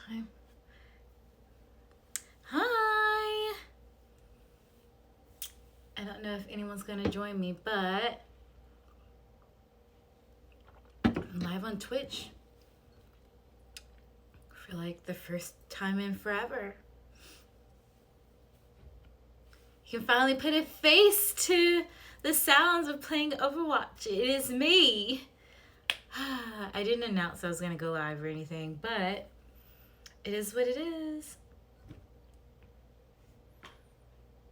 time. Hi! I don't know if anyone's gonna join me, but I'm live on Twitch for like the first time in forever. You can finally put a face to the sounds of playing Overwatch. It is me. I didn't announce I was gonna go live or anything, but it is what it is.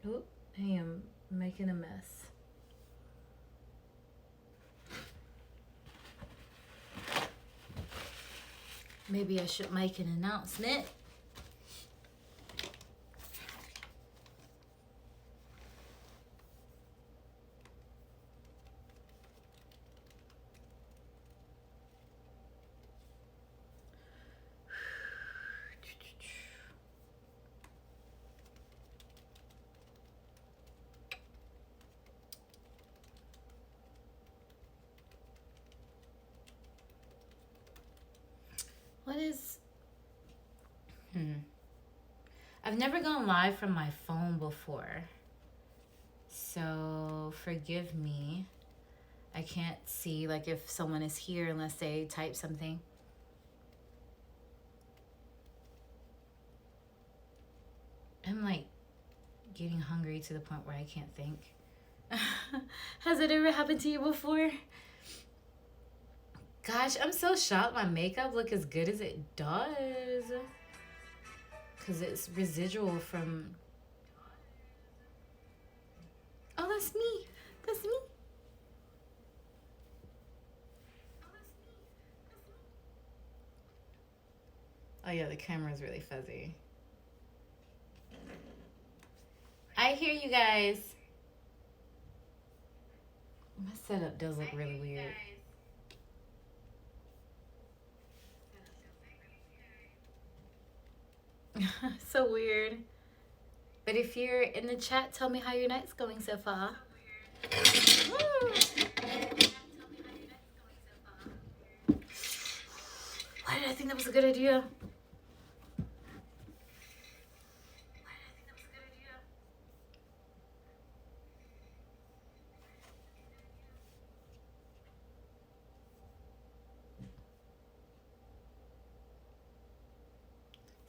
Oh, I am making a mess. Maybe I should make an announcement. What is... I've never gone live from my phone before, so forgive me. I can't see like if someone is here unless they type something. I'm like getting hungry to the point where I can't think. Has it ever happened to you before? Gosh, I'm so shocked my makeup look as good as it does. Because it's residual from... Oh, that's me. That's me. Oh yeah, the camera's really fuzzy. I hear you guys. My setup does look really weird. So weird. But if you're in the chat, tell me how your night's going so far. Why did I think that was a good idea?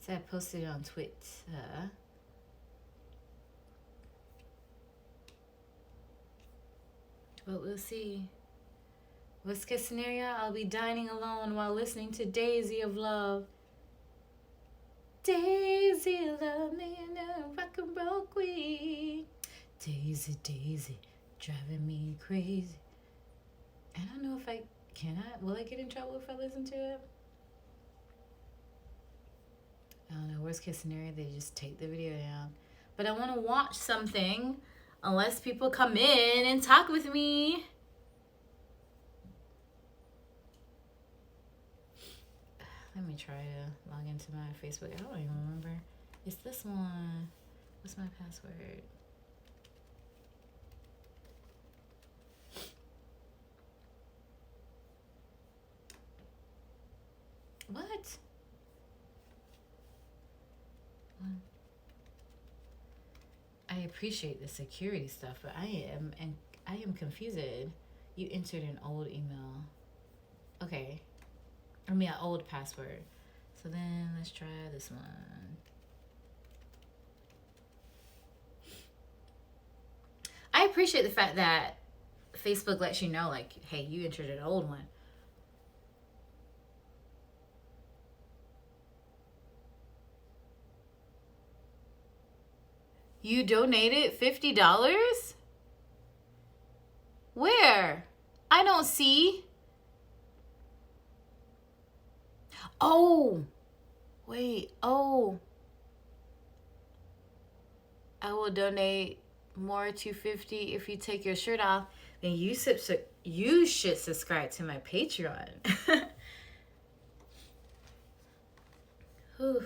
So I posted it on Twitter. But we'll see. Worst case scenario, I'll be dining alone while listening to Daisy of Love. Daisy, love me and a rock and roll queen. Daisy, Daisy, driving me crazy. I don't know if will I get in trouble if I listen to it? I don't know, worst case scenario, they just take the video down. But I want to watch something unless people come in and talk with me. Let me try to log into my Facebook. I don't even remember. It's this one. What's my password? What? I appreciate the security stuff, but I am confused. You entered an old email. Okay. I mean, an old password. So then let's try this one. I appreciate the fact that Facebook lets you know, like, hey, you entered an old one. You donated $50? Where? I don't see. Oh, wait. Oh, I will donate more to $50 if you take your shirt off. Then you should subscribe to my Patreon. Whew.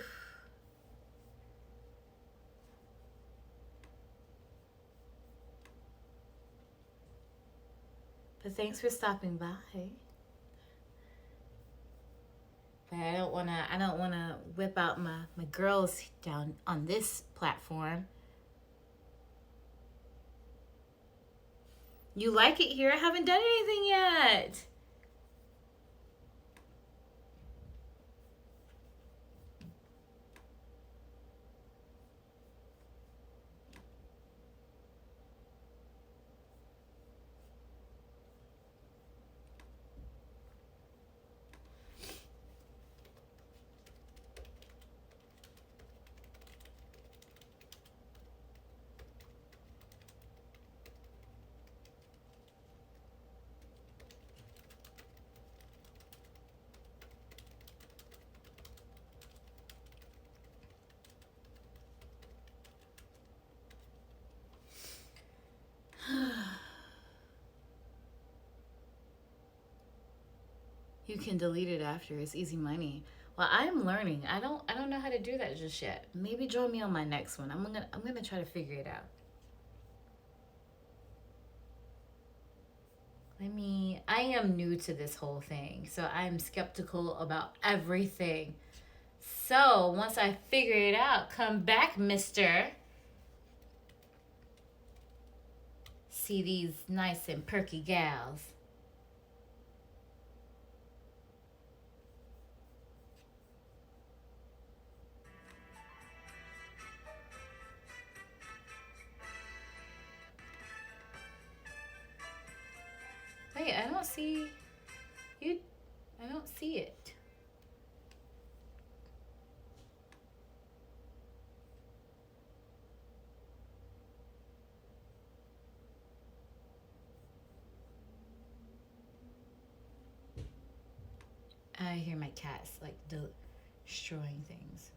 But thanks for stopping by. But I don't wanna whip out my girls down on this platform. You like it here? I haven't done anything yet. You can delete it after. It's easy money. Well, I'm learning. I don't know how to do that just yet. Maybe join me on my next one. I'm gonna try to figure it out. I am new to this whole thing, so I'm skeptical about everything. So once I figure it out, come back, mister. See these nice and perky gals. Wait, I don't see you. I don't see it. I hear my cats like destroying things.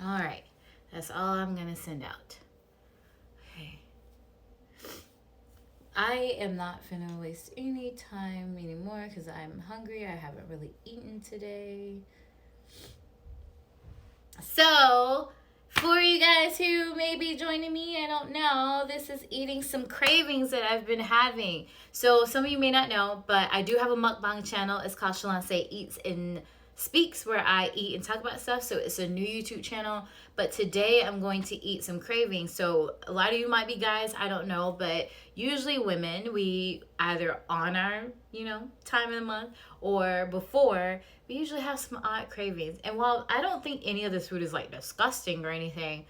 All right, that's all I'm gonna send out. Okay. I am not finna waste any time anymore because I'm hungry. I haven't really eaten today. So, for you guys who may be joining me, I don't know, this is eating some cravings that I've been having. So, some of you may not know, but I do have a mukbang channel. It's called Shaloncé Eats and Speaks, where I eat and talk about stuff. So it's a new YouTube channel. But today I'm going to eat some cravings. So a lot of you might be guys, I don't know, but usually women, we either on our, time of the month or before, we usually have some odd cravings. And while I don't think any of this food is like disgusting or anything,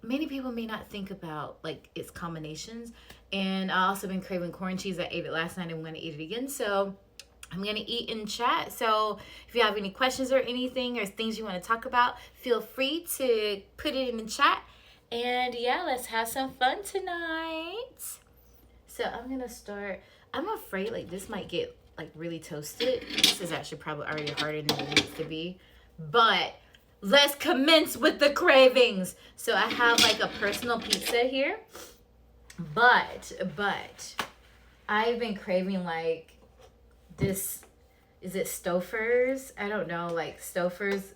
many people may not think about like its combinations. And I also been craving corn cheese. I ate it last night and I'm going to eat it again. So I'm going to eat in chat. So if you have any questions or anything or things you want to talk about, feel free to put it in the chat. And yeah, let's have some fun tonight. So I'm going to start. I'm afraid like this might get like really toasted. This is actually probably already harder than it needs to be. But let's commence with the cravings. So I have like a personal pizza here. But I've been craving like this, is it Stouffer's? I don't know, like Stouffer's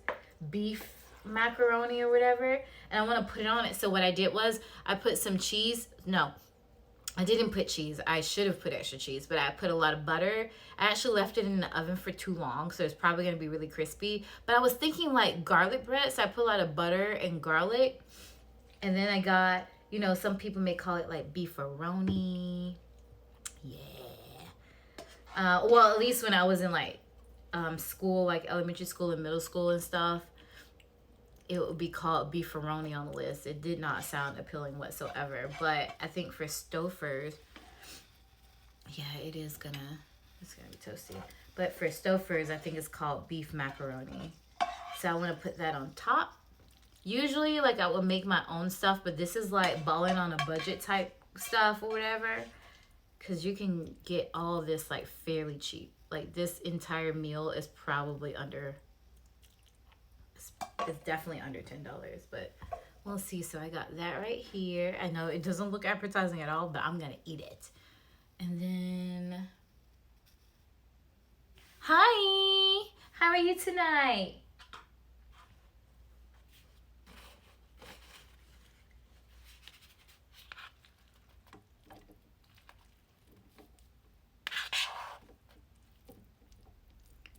beef macaroni or whatever. And I want to put it on it. So what I did was I put some cheese. No, I didn't put cheese. I should have put extra cheese, but I put a lot of butter. I actually left it in the oven for too long, so it's probably going to be really crispy. But I was thinking like garlic bread, so I put a lot of butter and garlic. And then I got, some people may call it like beefaroni. Yeah. Well, at least when I was in like school, like elementary school and middle school and stuff, it would be called beefaroni on the list. It did not sound appealing whatsoever. But I think for Stouffer's, Yeah, it's gonna be toasty. But for Stouffer's, I think it's called beef macaroni. So I want to put that on top. Usually, like, I would make my own stuff, but this is like balling on a budget type stuff or whatever. Because you can get all of this like fairly cheap. Like, this entire meal is probably it's definitely under $10, but we'll see. So I got that right here. I know it doesn't look appetizing at all, but I'm gonna eat it. And then, hi, how are you tonight?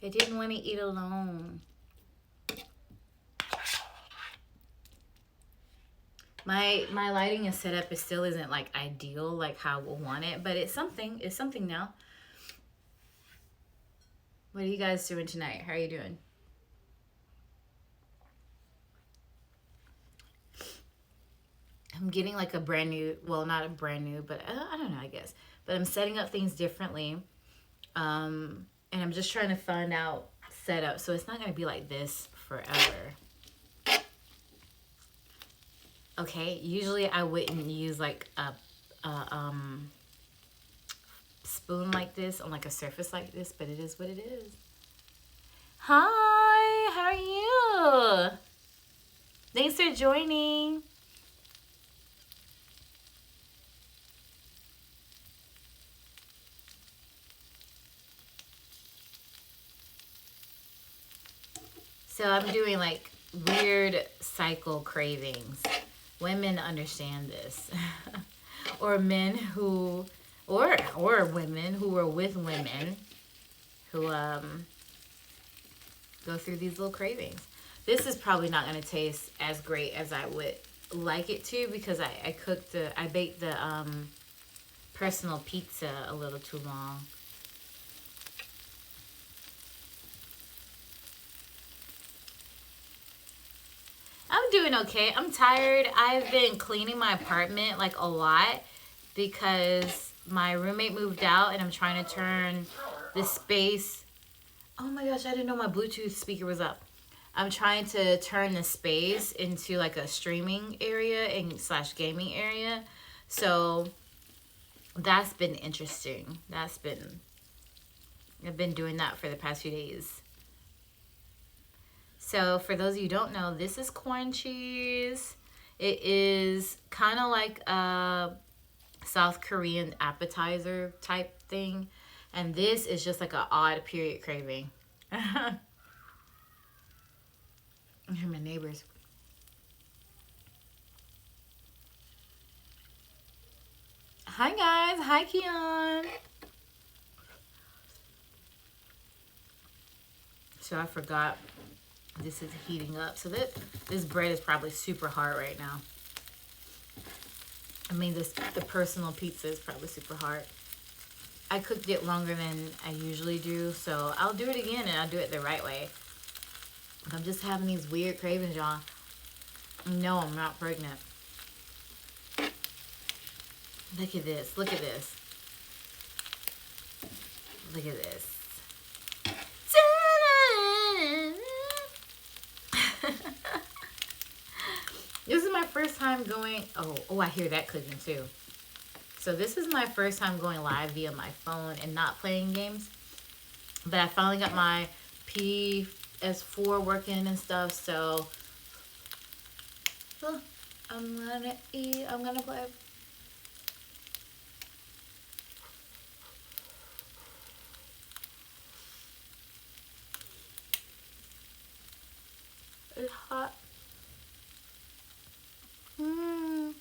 I didn't want to eat alone. My lighting and setup still isn't like ideal, like how we'll want it, but it's something. It's something now. What are you guys doing tonight? How are you doing? I'm getting like a brand new, well, not a brand new, but I don't know, I guess. But I'm setting up things differently. And I'm just trying to find out setup. So it's not going to be like this forever. Okay, usually I wouldn't use like a spoon like this on like a surface like this, but it is what it is. Hi, how are you? Thanks for joining. So I'm doing like weird cycle cravings. Women understand this. Or men who, or women who are with women who go through these little cravings. This is probably not going to taste as great as I would like it to, because I baked the personal pizza a little too long. I'm doing okay. I'm tired. I've been cleaning my apartment like a lot because my roommate moved out and I'm trying to turn the space. Oh my gosh, I didn't know my Bluetooth speaker was up. I'm trying to turn the space into like a streaming area and / gaming area. So that's been interesting. I've been doing that for the past few days. So for those of you who don't know, this is corn cheese. It is kind of like a South Korean appetizer type thing. And this is just like an odd period craving. I hear my neighbors. Hi guys. Hi Keon. So I forgot this is heating up. So this bread is probably super hard right now. I mean, the personal pizza is probably super hard. I cooked it longer than I usually do, so I'll do it again and I'll do it the right way. I'm just having these weird cravings, y'all. No, I'm not pregnant. Look at this. Look at this. Look at this. This is my first time going. Oh, I hear that clicking too. So this is my first time going live via my phone and not playing games. But I finally got my PS4 working and stuff. So I'm gonna eat. I'm gonna play. It's hot. Mm.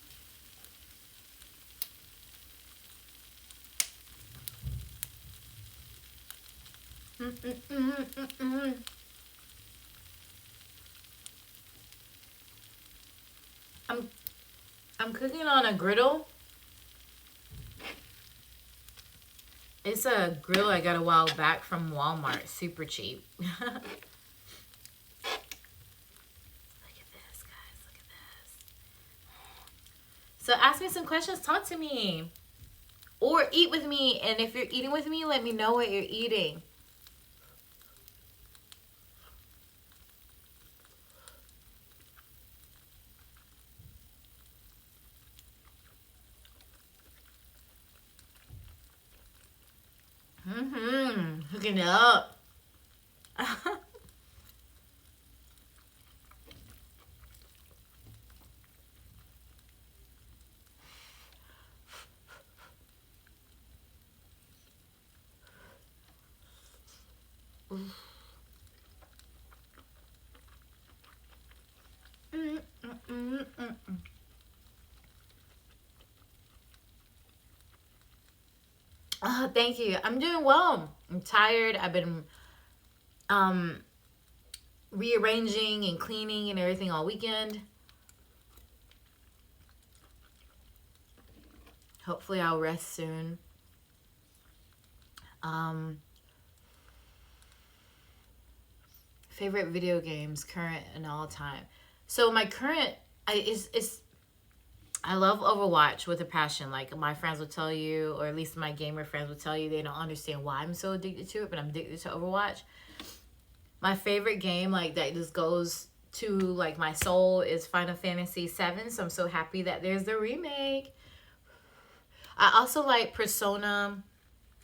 I'm cooking on a griddle. It's a grill I got a while back from Walmart, super cheap. Look at this, guys. Look at this. So ask me some questions. Talk to me. Or eat with me. And if you're eating with me, let me know what you're eating. Hooking it up. Oh, thank you. I'm doing well. I'm tired. I've been rearranging and cleaning and everything all weekend. Hopefully I'll rest soon. Favorite video games, current and all time. So my current I love Overwatch with a passion. Like my friends will tell you, or at least my gamer friends will tell you, they don't understand why I'm so addicted to it, but I'm addicted to Overwatch. My favorite game, like that just goes to like my soul, is Final Fantasy VII. So I'm so happy that there's the remake. I also like Persona,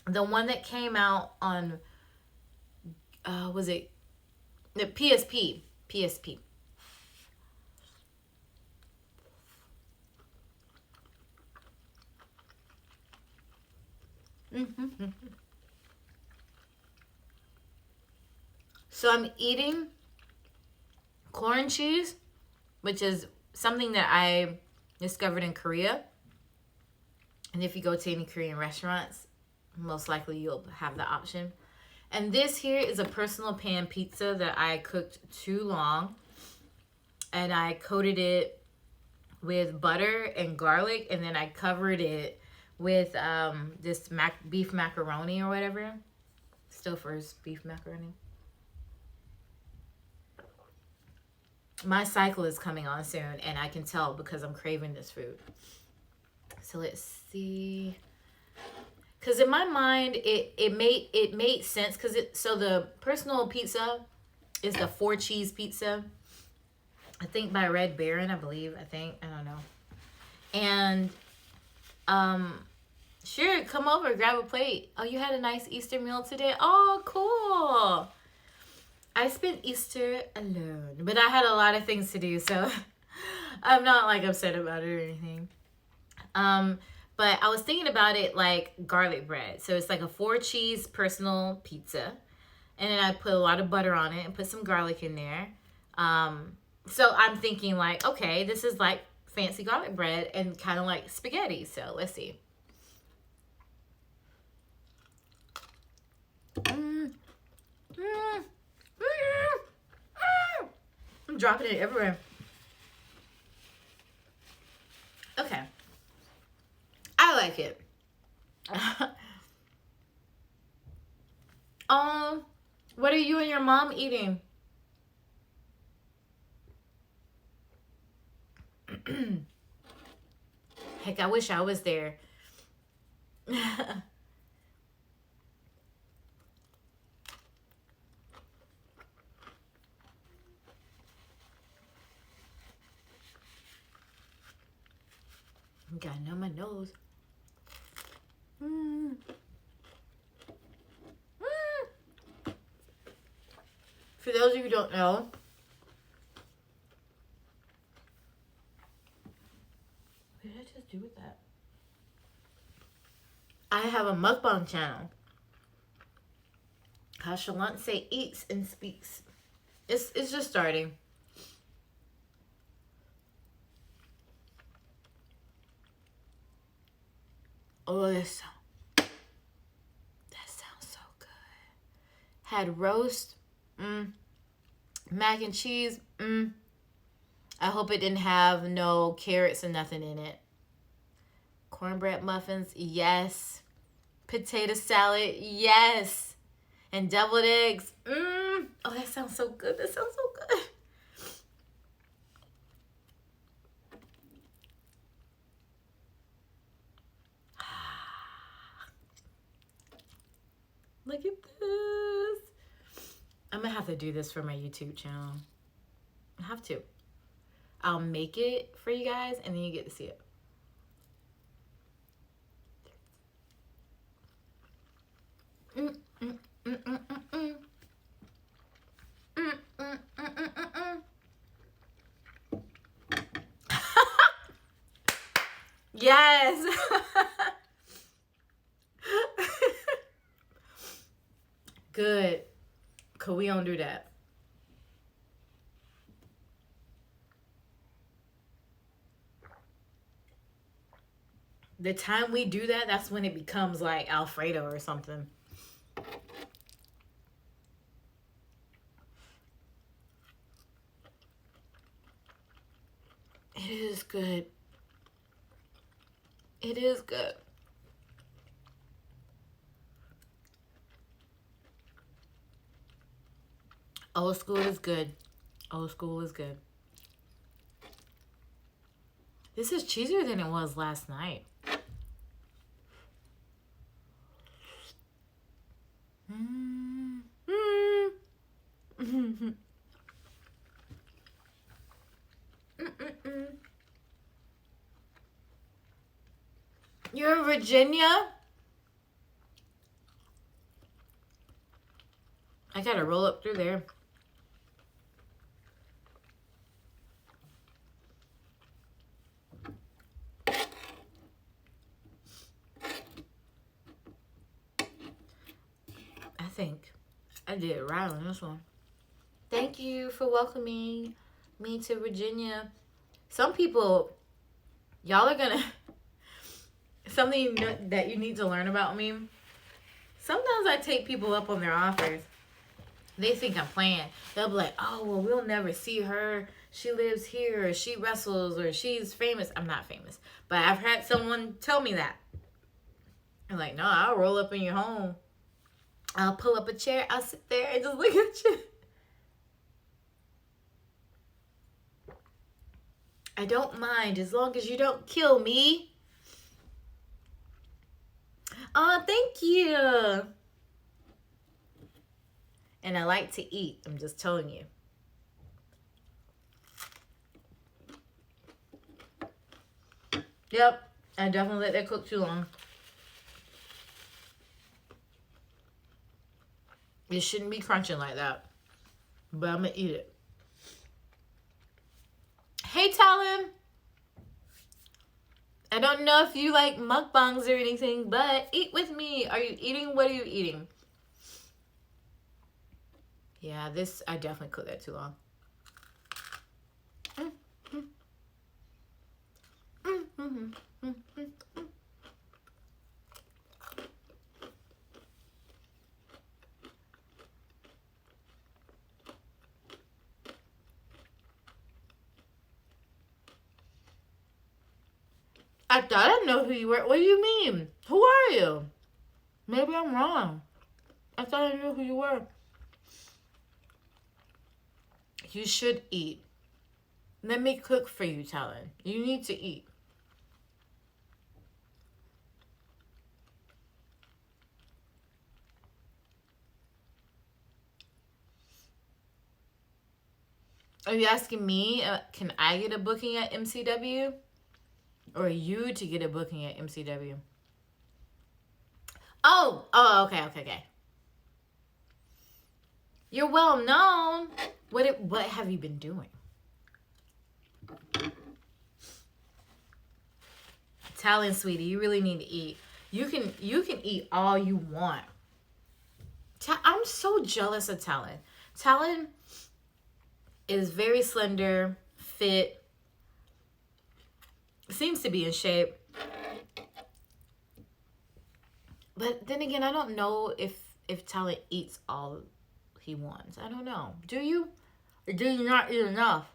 the one that came out on was it the PSP? PSP. So I'm eating corn cheese, which is something that I discovered in Korea. And if you go to any Korean restaurants, most likely you'll have the option. And this here is a personal pan pizza that I cooked too long. And I coated it with butter and garlic. And then I covered it with this beef macaroni or whatever. Stouffer's beef macaroni. My cycle is coming on soon. And I can tell because I'm craving this food. So let's see. Because in my mind, it made sense. Because so the personal pizza is the 4 cheese pizza. I think by Red Baron, I believe. I don't know. And sure, come over, grab a plate. Oh, you had a nice Easter meal today? Oh, cool. I spent Easter alone, but I had a lot of things to do, so I'm not like upset about it or anything. But I was thinking about it like garlic bread. So it's like a 4 cheese personal pizza. And then I put a lot of butter on it and put some garlic in there. So I'm thinking like, okay, this is like fancy garlic bread and kind of like spaghetti. So let's see. I'm dropping it everywhere. Okay. I like it. What are you and your mom eating? Heck, I wish I was there. Got it on my nose. For those of you who don't know, what did I just do with that? I have a mukbang channel. How Shaloncé eats and speaks. It's just starting. Oh, that sounds so good. Had roast, mac and cheese, I hope it didn't have no carrots and nothing in it. Cornbread muffins, yes. Potato salad, yes. And deviled eggs, Oh, that sounds so good. That sounds so good. Look at this. I'm gonna have to do this for my YouTube channel. I have to. I'll make it for you guys and then you get to see it. Mm, mm, mm, mm, mm, mm. Mm, mm, mm, mm, mm, mm. Yes. Good. Cause we don't do that. The time we do that, that's when it becomes like Alfredo or something. It is good. It is good. Old school is good. Old school is good. This is cheesier than it was last night. Mm. Mm. Mm-mm-mm. Mm-mm-mm. You're in Virginia? I gotta roll up through there. I think I did it right on this one. Thank you for welcoming me to Virginia. Some people, y'all are gonna, something that you need to learn about me. Sometimes I take people up on their offers. They think I'm playing. They'll be like, oh, well, we'll never see her. She lives here, or she wrestles, or she's famous. I'm not famous. But I've had someone tell me that. I'm like, no, I'll roll up in your home. I'll pull up a chair. I'll sit there and just look at you. I don't mind as long as you don't kill me. Oh, thank you. And I like to eat. I'm just telling you. Yep. I definitely let that cook too long. It shouldn't be crunching like that. But I'm going to eat it. Hey, Talon. I don't know if you like mukbangs or anything, but eat with me. Are you eating? What are you eating? Yeah, this, I definitely cooked that too long. I thought I know who you were. What do you mean? Who are you? Maybe I'm wrong. I thought I knew who you were. You should eat. Let me cook for you, Talon. You need to eat. Are you asking me, can I get a booking at MCW? Or you to get a booking at MCW? Oh, okay. You're well known. What have you been doing? Talon, sweetie, you really need to eat. You can eat all you want. I'm so jealous of Talon. Talon is very slender, fit, seems to be in shape. But then again, I don't know if Talon eats all he wants. I don't know. Do you? Or do you not eat enough?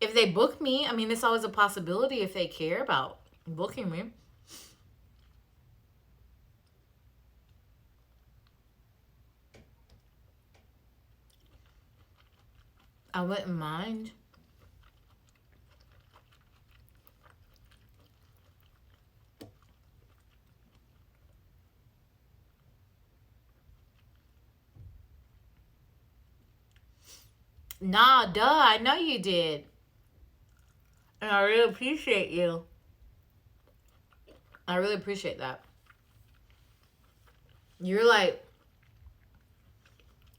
If they book me, I mean, it's always a possibility if they care about booking me. I wouldn't mind. Nah, duh. I know you did. And I really appreciate you. I really appreciate that. You're like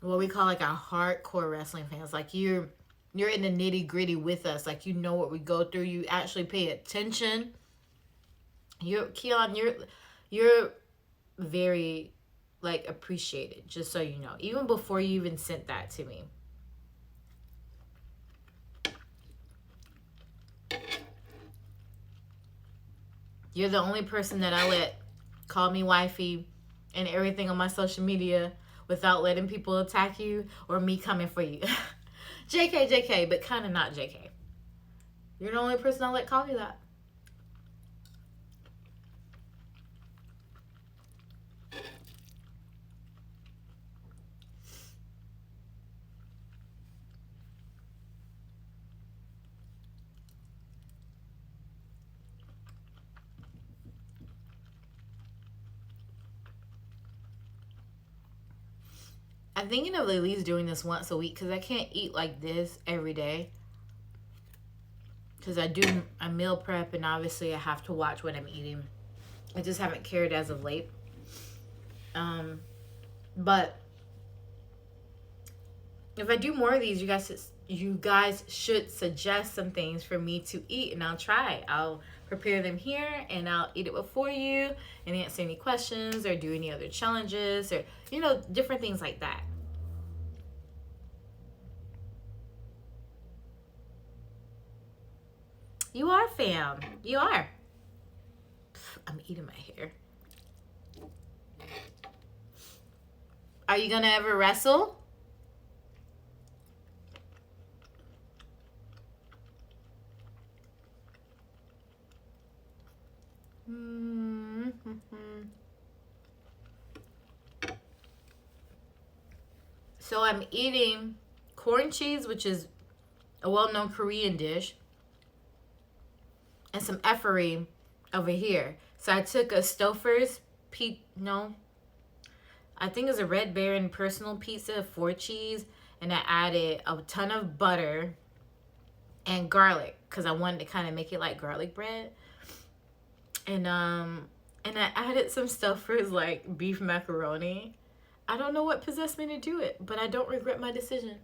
what we call like our hardcore wrestling fans. Like you're in the nitty gritty with us. Like you know what we go through. You actually pay attention. Keon, you're very like appreciated. Just so you know, even before you even sent that to me. You're the only person that I let call me wifey and everything on my social media without letting people attack you or me coming for you. JK, but kind of not JK. You're the only person I let call you that. I'm thinking of at least doing this once a week because I can't eat like this every day. Because I meal prep and obviously I have to watch what I'm eating. I just haven't cared as of late. But if I do more of these, you guys should suggest some things for me to eat and I'll try. I'll prepare them here and I'll eat it before you and answer any questions or do any other challenges or different things like that. You are, fam. You are. I'm eating my hair. Are you gonna ever wrestle? So I'm eating corn cheese, which is a well-known Korean dish, and some effery over here. So I took a Stouffer's I think it's a Red Baron personal pizza, 4 cheese, and I added a ton of butter and garlic because I wanted to kind of make it like garlic bread. And I added some Stouffer's like beef macaroni. I don't know what possessed me to do it, but I don't regret my decision.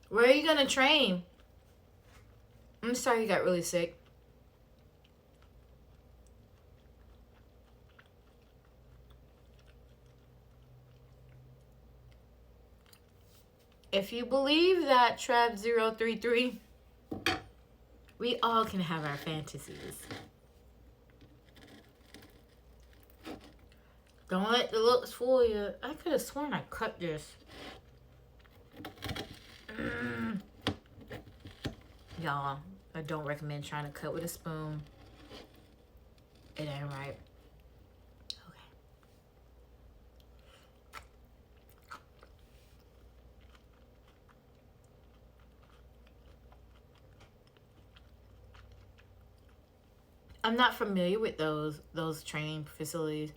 Where are you gonna train? I'm sorry you got really sick. If you believe that, Trav033, we all can have our fantasies. Don't let the looks fool you. I could have sworn I cut this. Y'all, I don't recommend trying to cut with a spoon. It ain't right. Okay. I'm not familiar with those training facilities.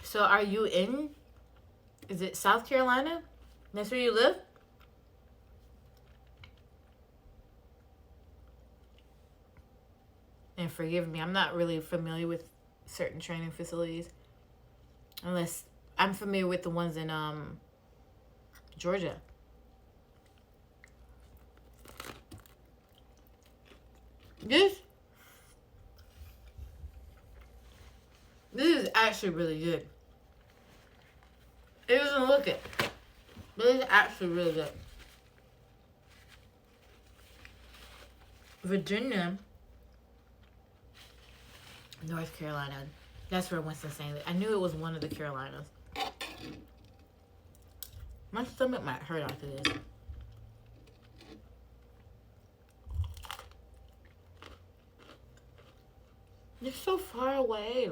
So are you is it South Carolina? That's where you live? And forgive me, I'm not really familiar with certain training facilities. Unless I'm familiar with the ones in Georgia. This is actually really good. It doesn't look it. But it's actually really good. Virginia, North Carolina. That's where Winston-Salem. I knew it was one of the Carolinas. My stomach might hurt after this. It's so far away.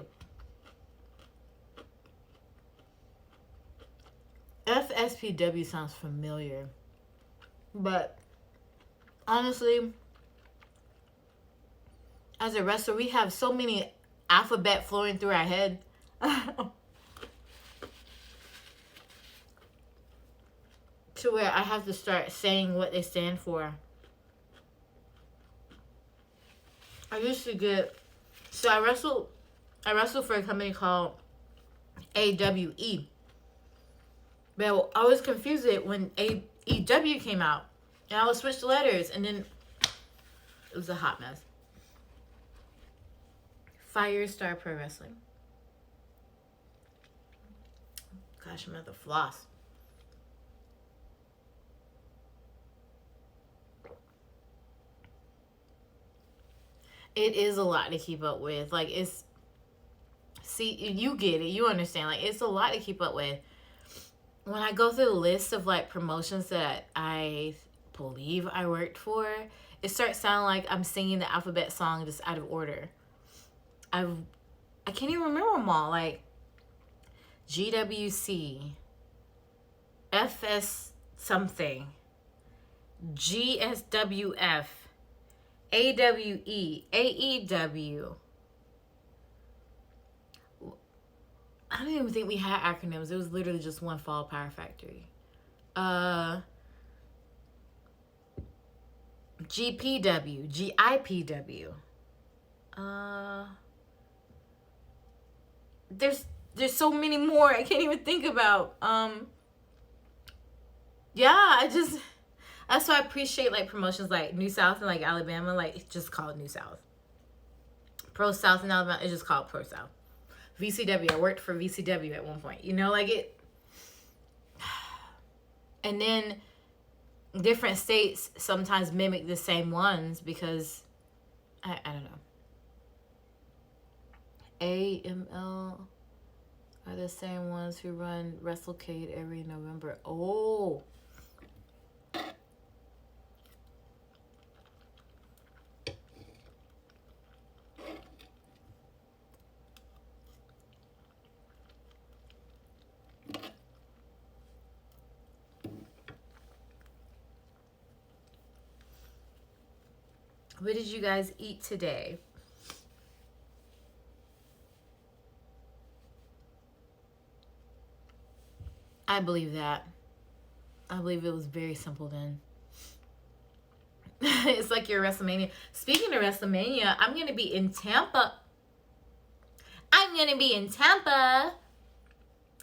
FSPW sounds familiar. But honestly, as a wrestler, we have so many alphabet flowing through our head. To where I have to start saying what they stand for. I used to get... So I wrestled for a company called AWE. But I was confused when AEW came out. And I would switch the letters. And then it was a hot mess. Firestar Pro Wrestling. Gosh, I'm at the floss. It is a lot to keep up with. Like, it's... See, you get it. You understand. Like, it's a lot to keep up with. When I go through the list of, like, promotions that I believe I worked for, it starts sounding like I'm singing the alphabet song just out of order. I can't even remember them all. Like, GWC, FS something, GSWF, AWE, AEW. I don't even think we had acronyms. It was literally just one Fall Power Factory. GPW, GIPW. There's so many more I can't even think about. Yeah, that's why I appreciate like promotions like New South and like Alabama, like it's just called New South. Pro South in Alabama, it's just called Pro South. VCW, I worked for VCW at one point. You know, like it. And then different states sometimes mimic the same ones because I don't know. AML are the same ones who run WrestleCade every November. Oh. What did you guys eat today? I believe that. I believe it was very simple then. It's like your WrestleMania. Speaking of WrestleMania, I'm going to be in Tampa.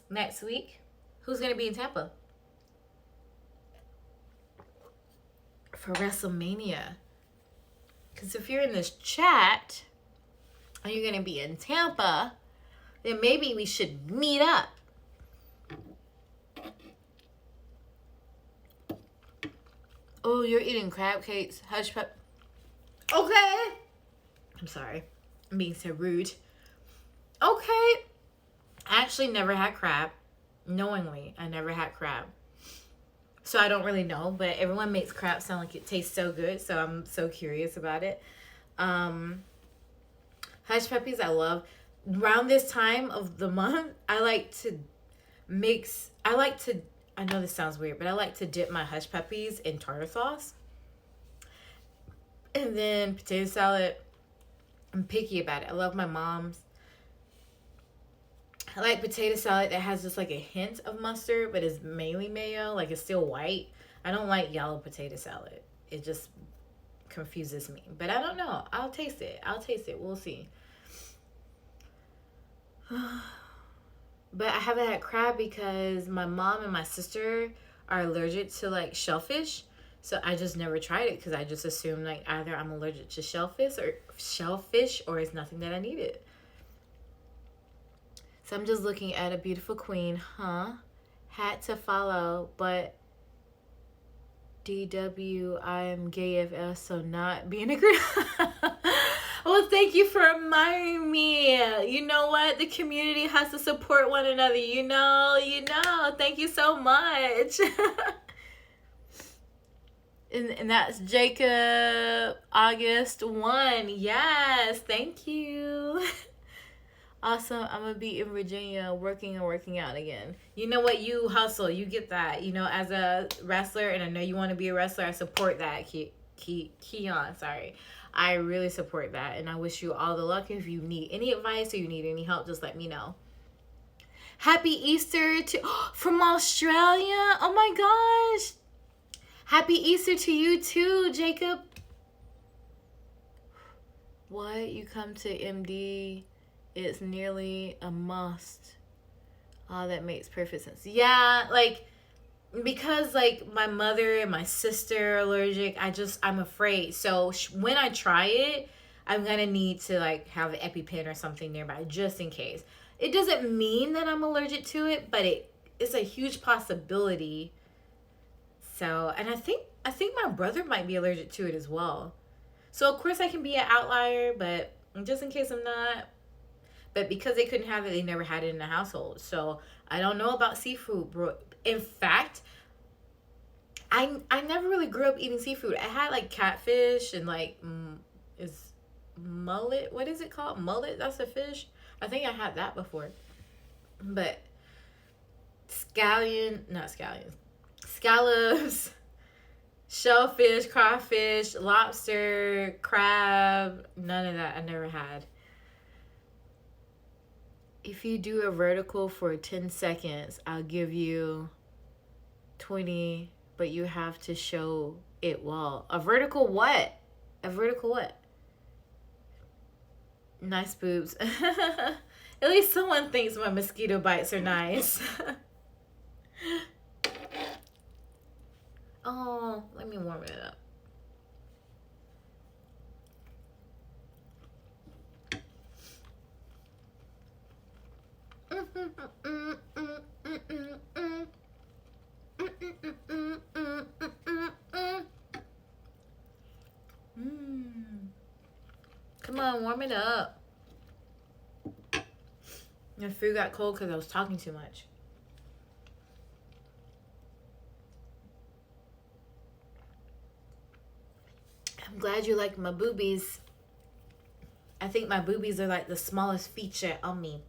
Next week. Who's going to be in Tampa? For WrestleMania. Because if you're in this chat and you're going to be in Tampa, then maybe we should meet up. Oh, you're eating crab cakes, hush pup. Okay. I'm sorry. I'm being so rude. Okay. I actually never had crab. Knowingly, I never had crab. So I don't really know, but everyone makes crab sound like it tastes so good, so I'm so curious about it. Hush puppies, I love. Around this time of the month, I like to I know this sounds weird, but I like to dip my hush puppies in tartar sauce. And then potato salad. I'm picky about it. I love my mom's. I like potato salad that has just like a hint of mustard, but it's mainly mayo. Like it's still white. I don't like yellow potato salad. It just confuses me. But I don't know. I'll taste it. We'll see. But I haven't had crab because my mom and my sister are allergic to like shellfish. So I just never tried it because I just assumed like either I'm allergic to shellfish or it's nothing that I needed. So I'm just looking at a beautiful queen, huh? Had to follow, but DW, I am gay FS, so not being a girl. Well, thank you for reminding me. You know what? The community has to support one another. You know. Thank you so much. And that's Jacob, August 1. Yes, thank you. Awesome. I'm going to be in Virginia working and working out again. You know what? You hustle. You get that. You know, as a wrestler, and I know you want to be a wrestler, I support that. Keon, sorry. I really support that. And I wish you all the luck. If you need any advice or you need any help, just let me know. Happy Easter to from Australia. Oh my gosh. Happy Easter to you too, Jacob. What? You come to MD? It's nearly a must. Oh, that makes perfect sense. Yeah, like, because, like, my mother and my sister are allergic, I'm afraid. So when I try it, I'm going to need to, like, have an EpiPen or something nearby just in case. It doesn't mean that I'm allergic to it, but it's a huge possibility. So, and I think my brother might be allergic to it as well. So, of course, I can be an outlier, but just in case I'm not. But because they couldn't have it, they never had it in the household. So, I don't know about seafood, bro. In fact, I never really grew up eating seafood. I had, like, catfish and, like, is mullet. What is it called? Mullet? That's a fish. I think I had that before. But scallops, shellfish, crawfish, lobster, crab, none of that I never had. If you do a vertical for 10 seconds, I'll give you 20, but you have to show it well. A vertical what? A vertical what? Nice boobs. At least someone thinks my mosquito bites are nice. Oh, let me warm it up. Come on, warm it up. My food got cold because I was talking too much. I'm glad you like my boobies. I think my boobies are like the smallest feature on me.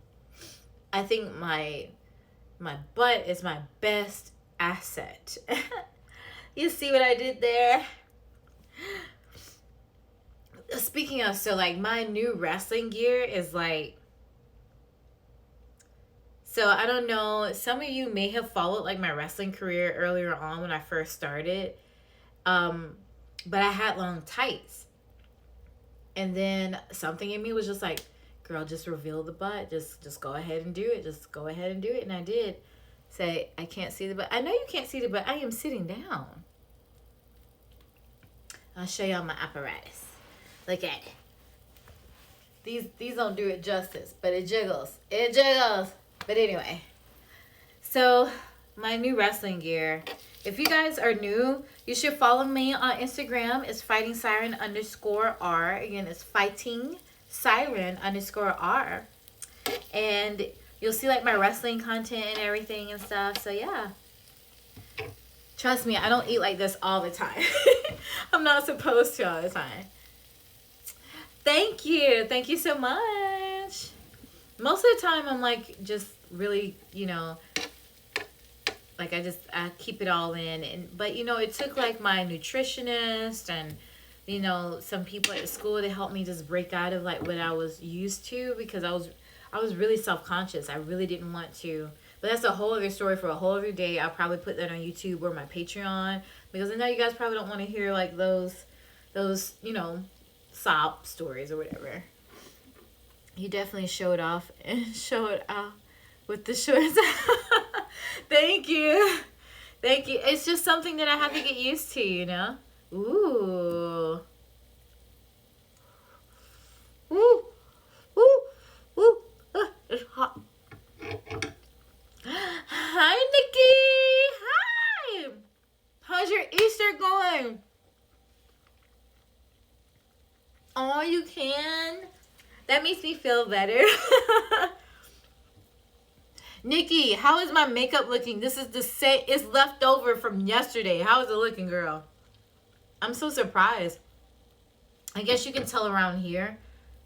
I think my butt is my best asset. You see what I did there? Speaking of, so like my new wrestling gear is like, so I don't know, some of you may have followed like my wrestling career earlier on when I first started. But I had long tights. And then something in me was just like, girl, just reveal the butt. Just go ahead and do it. Just go ahead and do it. And I did. Say, I can't see the butt. I know you can't see the butt. I am sitting down. I'll show y'all my apparatus. Look at it. These don't do it justice, but it jiggles. It jiggles. But anyway. So, my new wrestling gear. If you guys are new, you should follow me on Instagram. It's FightingSiren_R. Again, it's FightingSiren_R. And you'll see like my wrestling content and everything and stuff. So yeah. Trust me, I don't eat like this all the time. I'm not supposed to all the time. Thank you. Thank you so much. Most of the time I'm like just really, you know, like I keep it all in. But you know, it took like my nutritionist and you know, some people at school to help me just break out of like what I was used to, because I was really self-conscious. I really didn't want to. But that's a whole other story for a whole other day. I'll probably put that on YouTube or my Patreon, because I know you guys probably don't want to hear like those, you know, sob stories or whatever. You definitely showed off and showed out with the shorts. Thank you. Thank you. It's just something that I have to get used to, you know? Ooh. Ooh. Ooh. Ooh. It's hot. Hi, Nikki. Hi. How's your Easter going? Oh, you can? That makes me feel better. Nikki, how is my makeup looking? This is the same. It's left over from yesterday. How is it looking, girl? I'm so surprised. I guess you can tell around here,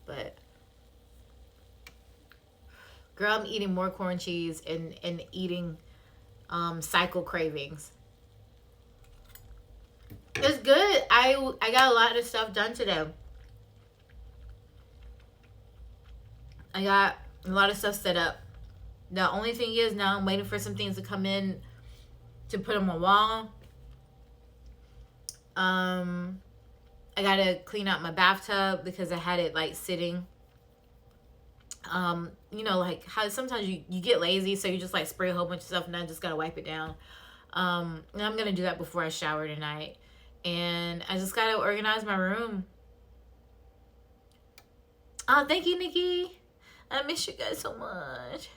but girl, I'm eating more corn cheese and eating cycle cravings. It's good. I got a lot of stuff done today. I got a lot of stuff set up. The only thing is now I'm waiting for some things to come in to put on my wall. I gotta clean out my bathtub because I had it like sitting. You know, like how sometimes you get lazy, so you just like spray a whole bunch of stuff and I just gotta wipe it down. And I'm gonna do that before I shower tonight. And I just gotta organize my room. Oh, thank you, Nikki. I miss you guys so much.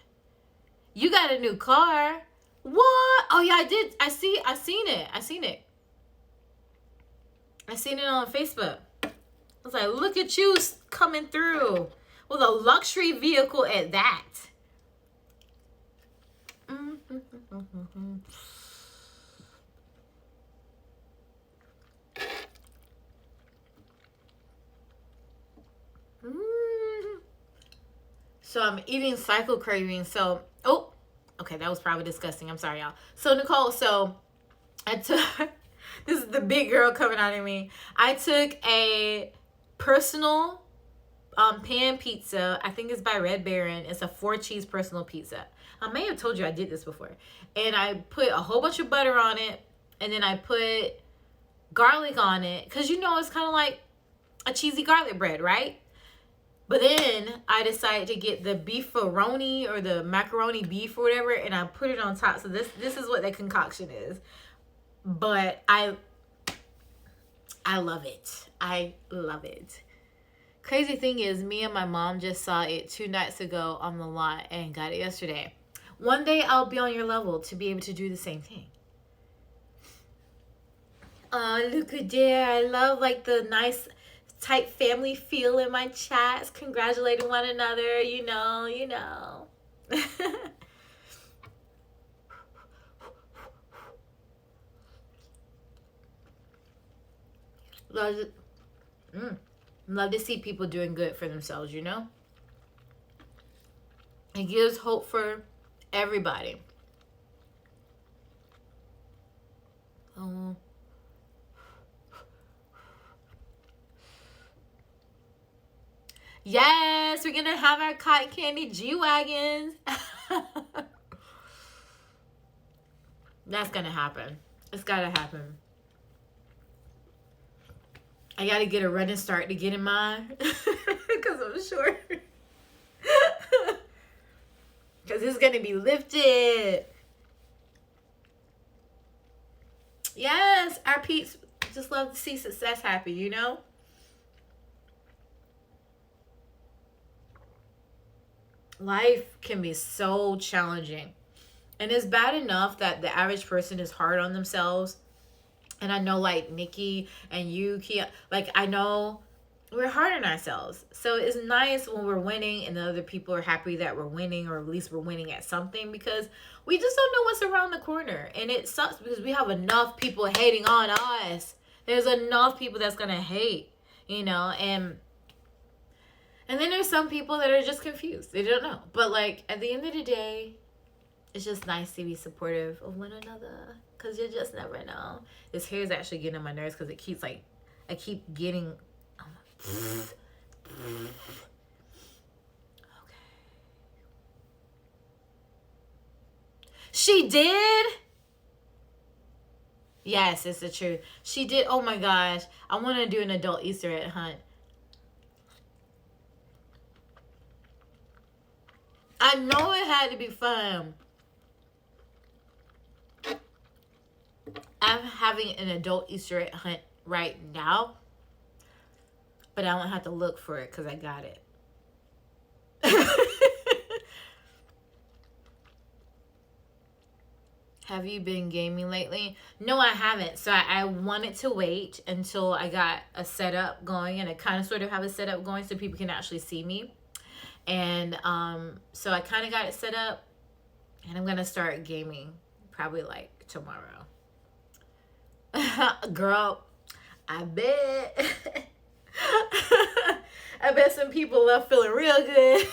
You got a new car. What? Oh yeah, I did. I seen it. I seen it on Facebook. I was like, look at you coming through with a luxury vehicle at that. So I'm eating cycle cravings. So, oh, okay, that was probably disgusting. I'm sorry, y'all. So Nicole, so I took, this is the big girl coming out of me. I took a personal pan pizza. I think it's by Red Baron. It's a 4-cheese personal pizza. I may have told you I did this before. And I put a whole bunch of butter on it. And then I put garlic on it. Because you know it's kind of like a cheesy garlic bread, right? But then I decided to get the beefaroni or the macaroni beef or whatever. And I put it on top. So this is what the concoction is. But I love it. I love it. Crazy thing is, me and my mom just saw it 2 nights ago on the lot and got it yesterday. One day I'll be on your level to be able to do the same thing. Oh, look at there. I love like the nice tight family feel in my chats, congratulating one another, you know. Love to see people doing good for themselves, you know? It gives hope for everybody. Oh. Yes, we're gonna have our cotton candy G-Wagons. That's gonna happen. It's gotta happen. I gotta get a running start to get in mine. Because I'm short. Because it's gonna be lifted. Yes, our peeps just love to see success happen, you know? Life can be so challenging. And it's bad enough that the average person is hard on themselves. And I know like Nikki and you, Kia, like I know we're hard on ourselves. So it's nice when we're winning and the other people are happy that we're winning, or at least we're winning at something, because we just don't know what's around the corner. And it sucks because we have enough people hating on us. There's enough people that's going to hate, you know, and then there's some people that are just confused. They don't know. But like at the end of the day, it's just nice to be supportive of one another, because you just never know. This hair is actually getting on my nerves because it keeps like, I keep getting, okay. She did? Yes, it's the truth. She did. Oh my gosh. I want to do an adult Easter egg hunt. I know it had to be fun. I'm having an adult Easter egg hunt right now, but I don't have to look for it because I got it. Have you been gaming lately? No, I haven't. So I wanted to wait until I got a setup going, and I kind of sort of have a setup going so people can actually see me. And so I kind of got it set up, and I'm going to start gaming probably like tomorrow. Girl, I bet. I bet some people left feeling real good.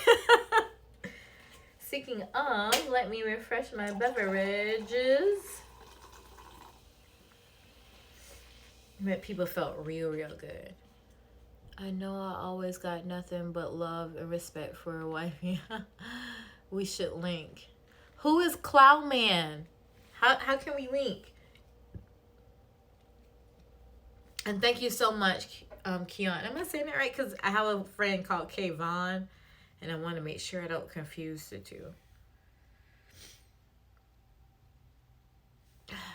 Speaking of, let me refresh my beverages. I bet people felt real good. I know I always got nothing but love and respect for a wifey. We should link. Who is Cloud Man? How can we link? And thank you so much, Keon. Am I saying it right? Because I have a friend called Kayvon, and I want to make sure I don't confuse the two.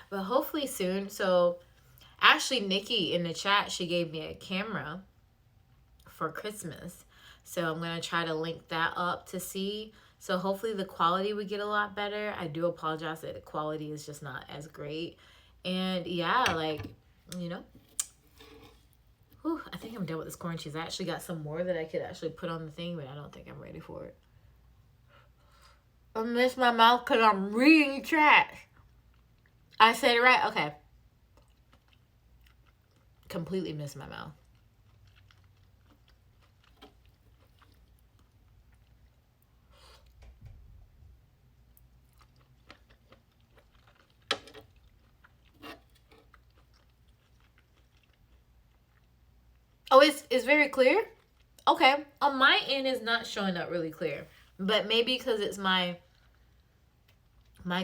But hopefully soon. So, actually, Nikki in the chat, she gave me a camera for Christmas. So, I'm going to try to link that up to see. So, hopefully the quality would get a lot better. I do apologize that the quality is just not as great. And, yeah, like, you know. Whew, I think I'm done with this corn cheese. I actually got some more that I could actually put on the thing, but I don't think I'm ready for it. I missed my mouth because I'm reading trash. I said it right? Okay. Completely missed my mouth. Oh, it's very clear? Okay. On my end, it's not showing up really clear. But maybe because it's my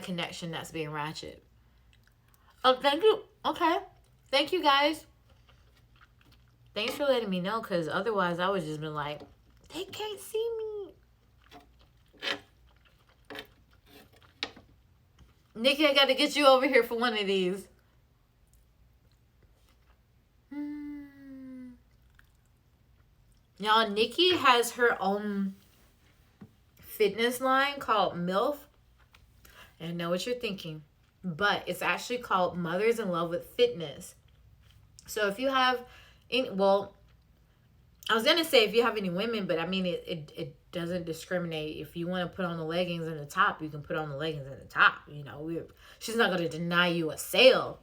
connection that's being ratchet. Oh, thank you. Okay. Thank you, guys. Thanks for letting me know, because otherwise I would just been like, they can't see me. Nikki, I got to get you over here for one of these. Y'all, Nikki has her own fitness line called MILF. And I know what you're thinking, but it's actually called Mothers in Love with Fitness. So if you have well, I was going to say if you have any women, but I mean, it doesn't discriminate. If you want to put on the leggings and the top, you can put on the leggings and the top. You know, she's not going to deny you a sale.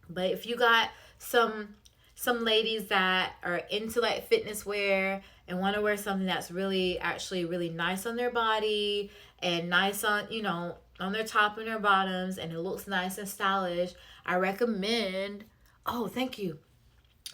But if you got some ladies that are into like fitness wear and want to wear something that's actually really nice on their body and nice on, you know, on their top and their bottoms, and it looks nice and stylish, I recommend, I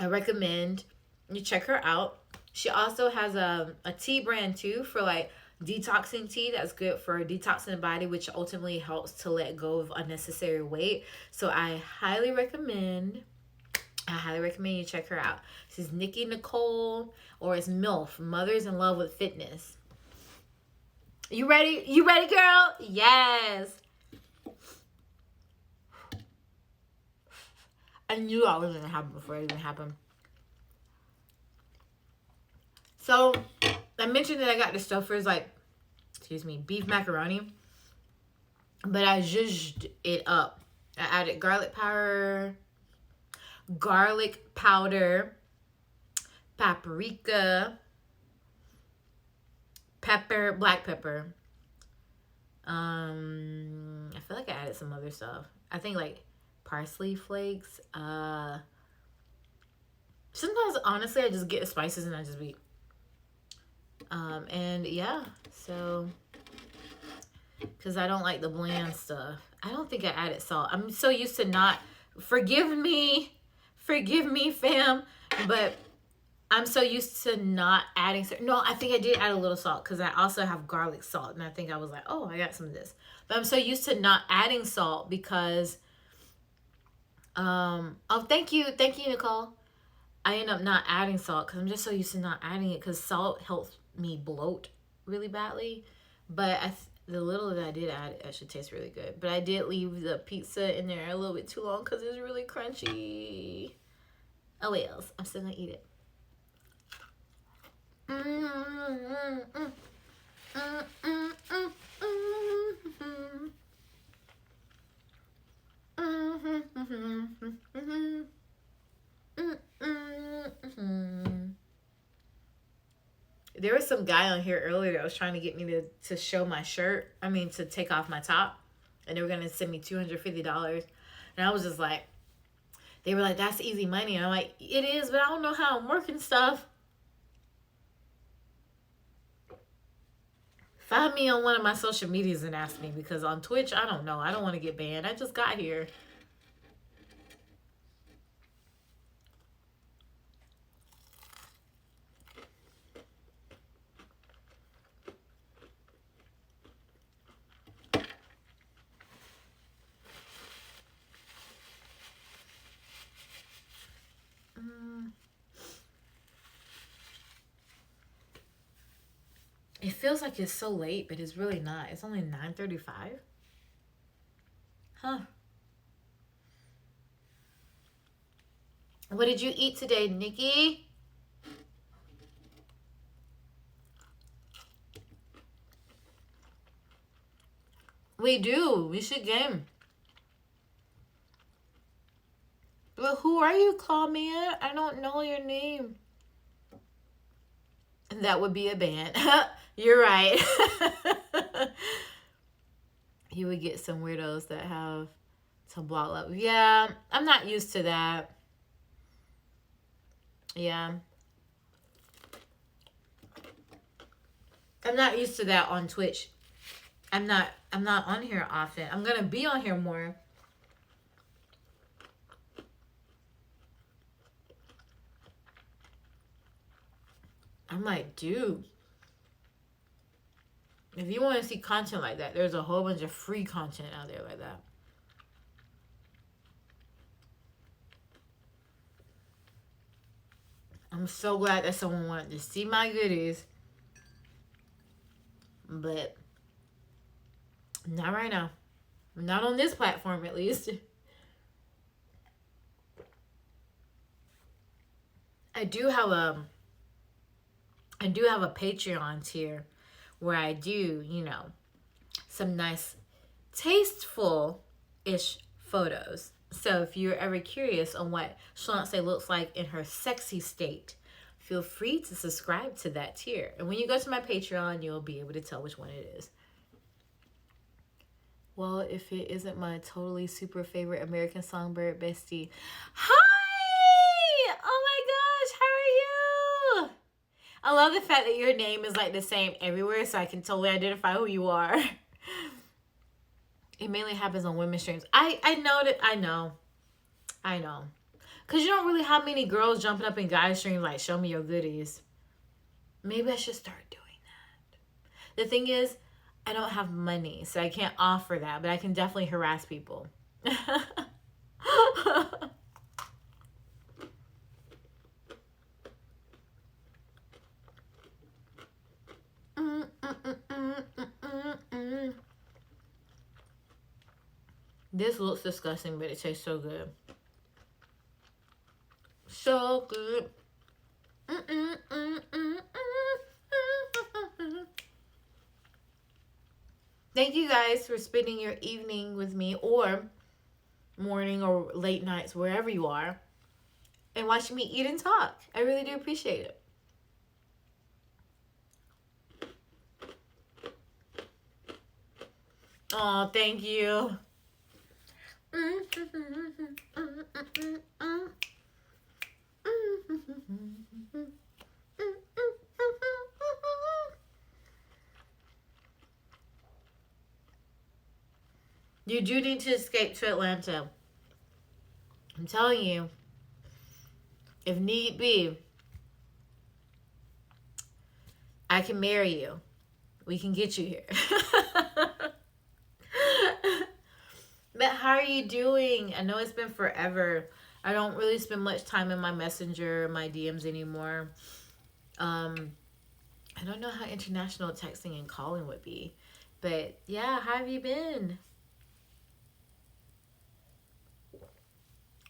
recommend you check her out. She also has a tea brand too for like detoxing tea that's good for detoxing the body, which ultimately helps to let go of unnecessary weight. So I highly recommend you check her out. She's Nikki Nicole, or it's MILF, Mothers in Love with Fitness. You ready? You ready, girl? Yes. I knew that was going to happen before it even happened. So, I mentioned that I got the stuffers, like, beef macaroni. But I zhuzhed it up. I added garlic powder, paprika, black pepper. I feel like I added some other stuff. I think like parsley flakes. Sometimes, honestly, I just get the spices and I just beat. And yeah, so, because I don't like the bland stuff. I don't think I added salt. I'm so used to not, forgive me, fam, but I'm so used to not adding. No, I think I did add a little salt because I also have garlic salt. And I think I was like, oh, I got some of this. But I'm so used to not adding salt because, oh, thank you, Nicole. I end up not adding salt because I'm just so used to not adding it because salt helps me bloat really badly. But the little that I did add, it actually tastes really good. But I did leave the pizza in there a little bit too long because it's really crunchy. Oh, well, I'm still going to eat it. There was some guy on here earlier that was trying to get me to show my shirt. I mean, to take off my top. And they were going to send me $250. And I was just like, They were like, that's easy money. And I'm like, it is, but I don't know how I'm working stuff. Find me on one of my social medias and ask me, because on Twitch, I don't know. I don't want to get banned. I just got here. It feels like it's so late, but it's really not. It's only 9:35. Huh. What did you eat today, Nikki? We do. We should game. But who are you, Claw Man? I don't know your name. That would be a ban. You're right. You would get some weirdos that have some block love. Yeah, I'm not used to that. Yeah. I'm not used to that on Twitch. I'm not on here often. I'm gonna be on here more. I'm like, dude, if you want to see content like that, there's a whole bunch of free content out there like that. I'm so glad that someone wanted to see my goodies. But not right now. Not on this platform, at least. I do have a Patreon tier where I do, you know, some nice, tasteful-ish photos. So if you're ever curious on what Shaloncé looks like in her sexy state, feel free to subscribe to that tier. And when you go to my Patreon, you'll be able to tell which one it is. Well, if it isn't my totally super favorite American Songbird bestie. Hi! Oh my gosh, how are you? I love the fact that your name is like the same everywhere, so I can totally identify who you are. It mainly happens on women's streams. I know that. I know. Because you don't really have many girls jumping up in guys' streams like, show me your goodies. Maybe I should start doing that. The thing is, I don't have money, so I can't offer that, but I can definitely harass people. This looks disgusting, but it tastes so good. So good. Thank you guys for spending your evening with me, or morning or late nights, wherever you are, and watching me eat and talk. I really do appreciate it. Oh, thank you. You do need to escape to Atlanta. I'm telling you, if need be, I can marry you. We can get you here. But how are you doing? I know it's been forever. I don't really spend much time in my messenger, my DMs anymore. I don't know how international texting and calling would be. But yeah, how have you been?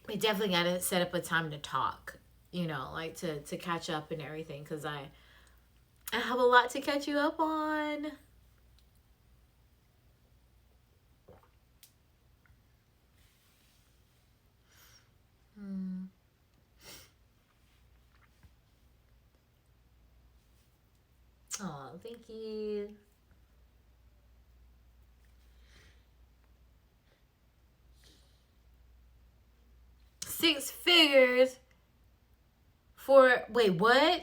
We definitely got to set up a time to talk, you know, like to catch up and everything, because I have a lot to catch you up on. Oh, thank you. 6 figures for, wait, what?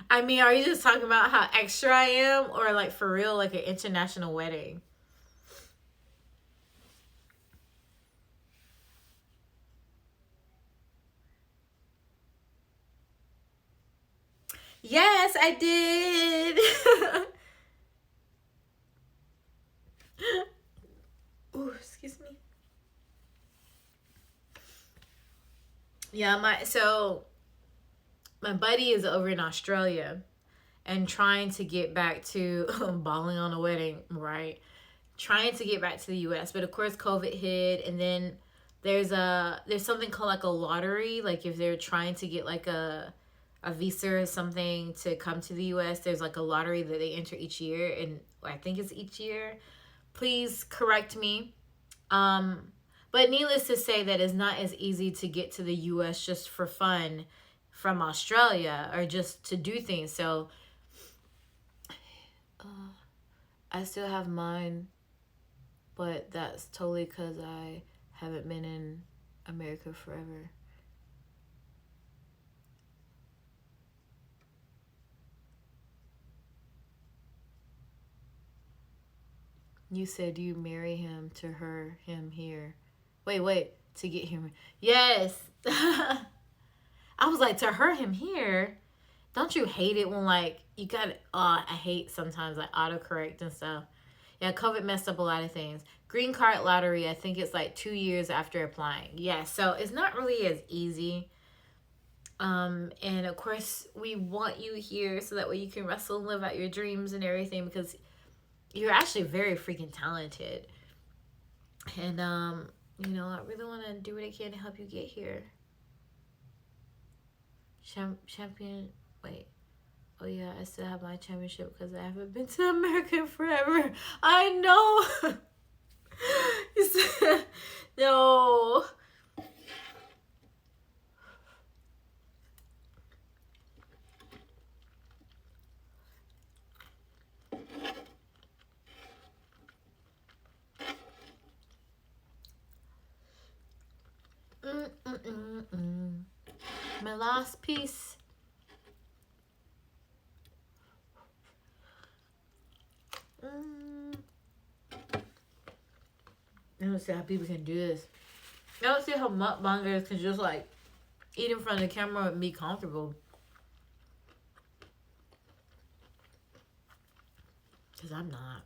I mean, are you just talking about how extra I am, or like for real, like an international wedding? Yes, I did. Ooh, excuse me. Yeah, my buddy is over in Australia and trying to get back to balling on a wedding, right? Trying to get back to the US, but of course COVID hit, and then there's something called like a lottery, like if they're trying to get like a visa or something to come to the US, there's like a lottery that they enter each year, and I think it's each year. Please correct me. But needless to say, that it's not as easy to get to the US just for fun from Australia, or just to do things. So I still have mine, but that's totally because I haven't been in America forever. You said you marry him to him here. Wait, to get him. Yes. I was like, to him here. Don't you hate it when like you got I hate sometimes like autocorrect and stuff. Yeah, COVID messed up a lot of things. Green card lottery, I think it's like 2 years after applying. Yeah, so it's not really as easy. And of course we want you here so that way you can wrestle and live out your dreams and everything, because you're actually very freaking talented. And you know, I really want to do what I can to help you get here. Champion, wait. Oh yeah, I still have my championship because I haven't been to America forever. I know. No. My last piece. I don't see how people can do this. I don't see how mukbangers can just like eat in front of the camera and be comfortable. Because I'm not.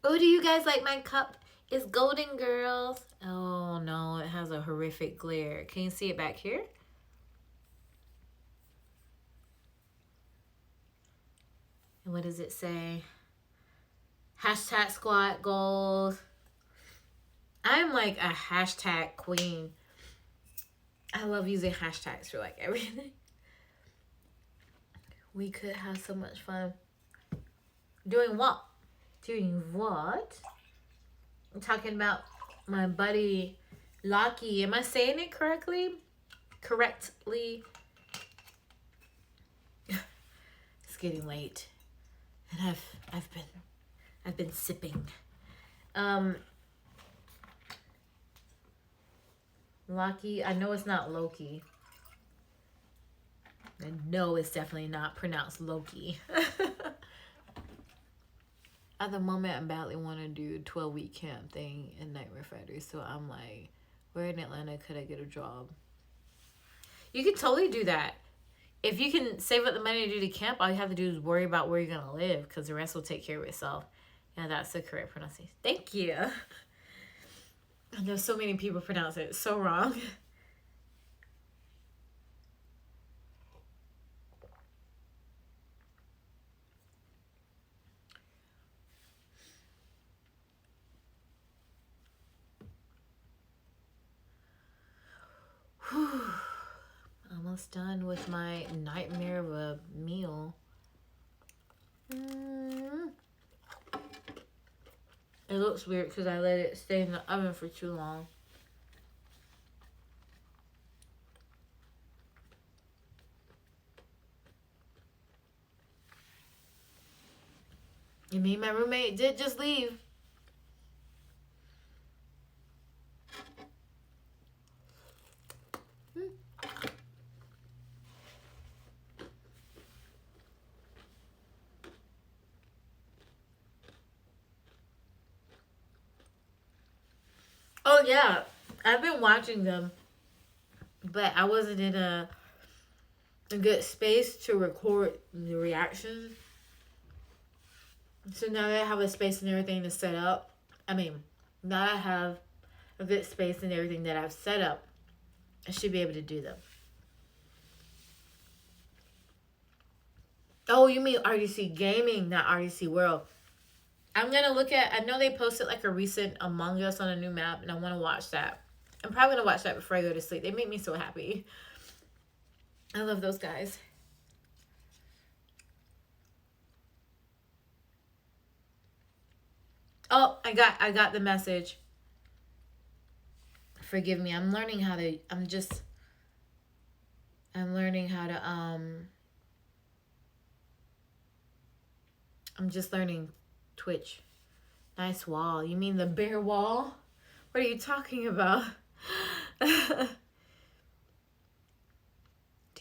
Oh, do you guys like my cup? It's golden, girls. Oh no, it has a horrific glare. Can you see it back here? And what does it say? Hashtag squat goals. I'm like a hashtag queen. I love using hashtags for like everything. We could have so much fun. Doing what? Doing what? I'm talking about my buddy Lockie. Am I saying it correctly? Correctly. It's getting late, and I've been sipping. Lockie. I know it's not Loki. I know it's definitely not pronounced Loki. At the moment, I badly want to do a 12-week camp thing in Nightmare Factory. So I'm like, where in Atlanta could I get a job? You can totally do that. If you can save up the money to do the camp, all you have to do is worry about where you're going to live, because the rest will take care of itself. Yeah, that's the correct pronunciation. Thank you. I know so many people pronounce it so wrong. Almost done with my nightmare of a meal. It looks weird because I let it stay in the oven for too long. You mean my roommate did just leave? Oh yeah, I've been watching them, but I wasn't in a good space to record the reactions. So now that I have a space and everything to set up, I mean, now I have a good space and everything that I've set up, I should be able to do them. Oh, you mean RDC Gaming, not RDC World. I'm going to look at, I know they posted like a recent Among Us on a new map, and I want to watch that. I'm probably going to watch that before I go to sleep. They make me so happy. I love those guys. Oh, I got the message. Forgive me. I'm learning how to I'm just learning Twitch. Nice wall. You mean the bare wall? What are you talking about? Do